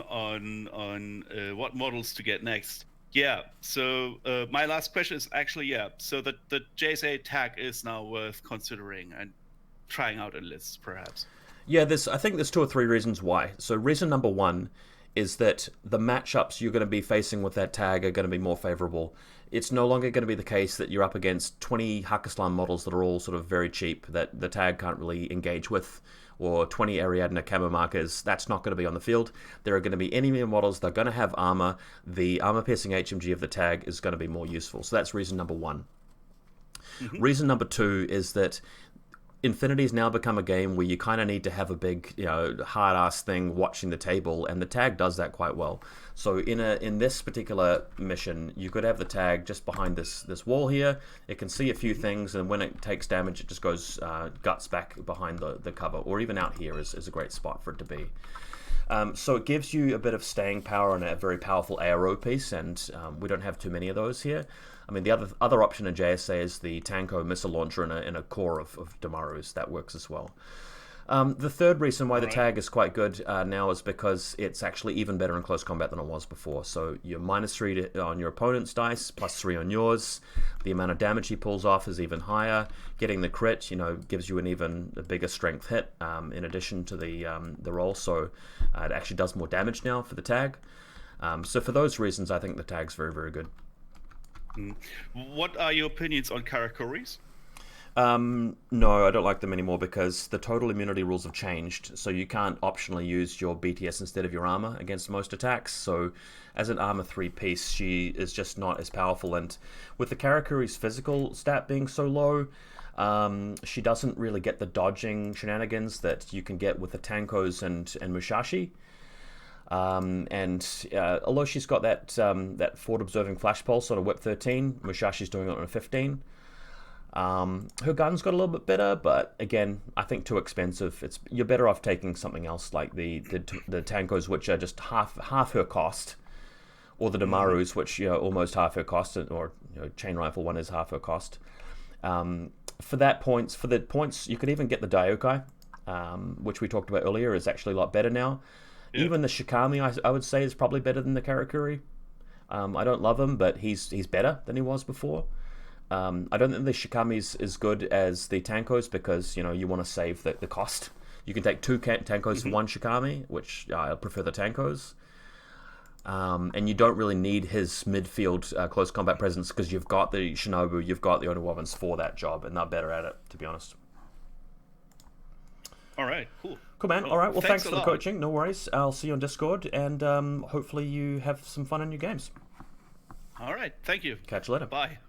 what models to get next. Yeah. So my last question is actually so the JSA tag is now worth considering and trying out in lists perhaps. Yeah, I think there's 2 or 3 reasons why. So reason number 1 is that the matchups you're going to be facing with that tag are going to be more favorable. It's no longer going to be the case that you're up against 20 Hakaslan models that are all sort of very cheap that the tag can't really engage with, or 20 Ariadne camo markers. That's not going to be on the field. There are going to be enemy models that are going to have armor. The armor-piercing HMG of the tag is going to be more useful. So that's reason number 1. Mm-hmm. Reason number 2 is that Infinity's now become a game where you kind of need to have a big, hard-ass thing watching the table, and the tag does that quite well. So in this particular mission, you could have the tag just behind this wall here. It can see a few things, and when it takes damage, it just goes guts back behind the cover, or even out here is a great spot for it to be. So it gives you a bit of staying power and a very powerful ARO piece, and we don't have too many of those here. I mean, the other option in JSA is the Tanko missile launcher in a core of Damaru's. That works as well. The third reason why the tag is quite good now is because it's actually even better in close combat than it was before. So you're -3 on your opponent's dice, +3 on yours. The amount of damage he pulls off is even higher. Getting the crit, gives you a bigger strength hit in addition to the roll. So it actually does more damage now for the tag. So for those reasons, I think the tag's very, very good. What are your opinions on Karakuris? No, I don't like them anymore because the total immunity rules have changed. So you can't optionally use your BTS instead of your armor against most attacks. So as an armor 3 piece, she is just not as powerful. And with the Karakuri's physical stat being so low, she doesn't really get the dodging shenanigans that you can get with the Tankos and Musashi. Although she's got that forward observing flash pulse on a whip 13, Musashi's doing it on a 15. Her gun's got a little bit better, but again, I think too expensive. You're better off taking something else like the Tankos, which are just half her cost, or the Damaru's, which almost half her cost, or chain rifle one is half her cost. for the points, you could even get the Diokai, which we talked about earlier, is actually a lot better now. Yeah. Even the Shikami, I would say, is probably better than the Karakuri. I don't love him, but he's better than he was before. I don't think the Shikami's as good as the Tankos because, you know, you want to save the cost. You can take 2 Tankos for 1 Shikami, which I prefer the Tankos. And you don't really need his midfield close combat presence because you've got the Shinobu, you've got the Onawabans for that job, and they're better at it, to be honest. All right, cool. Cool, man. All right, well, thanks for the lot. coaching. No worries. I'll see you on Discord, and hopefully you have some fun in your games. All right, thank you. Catch you later. Bye.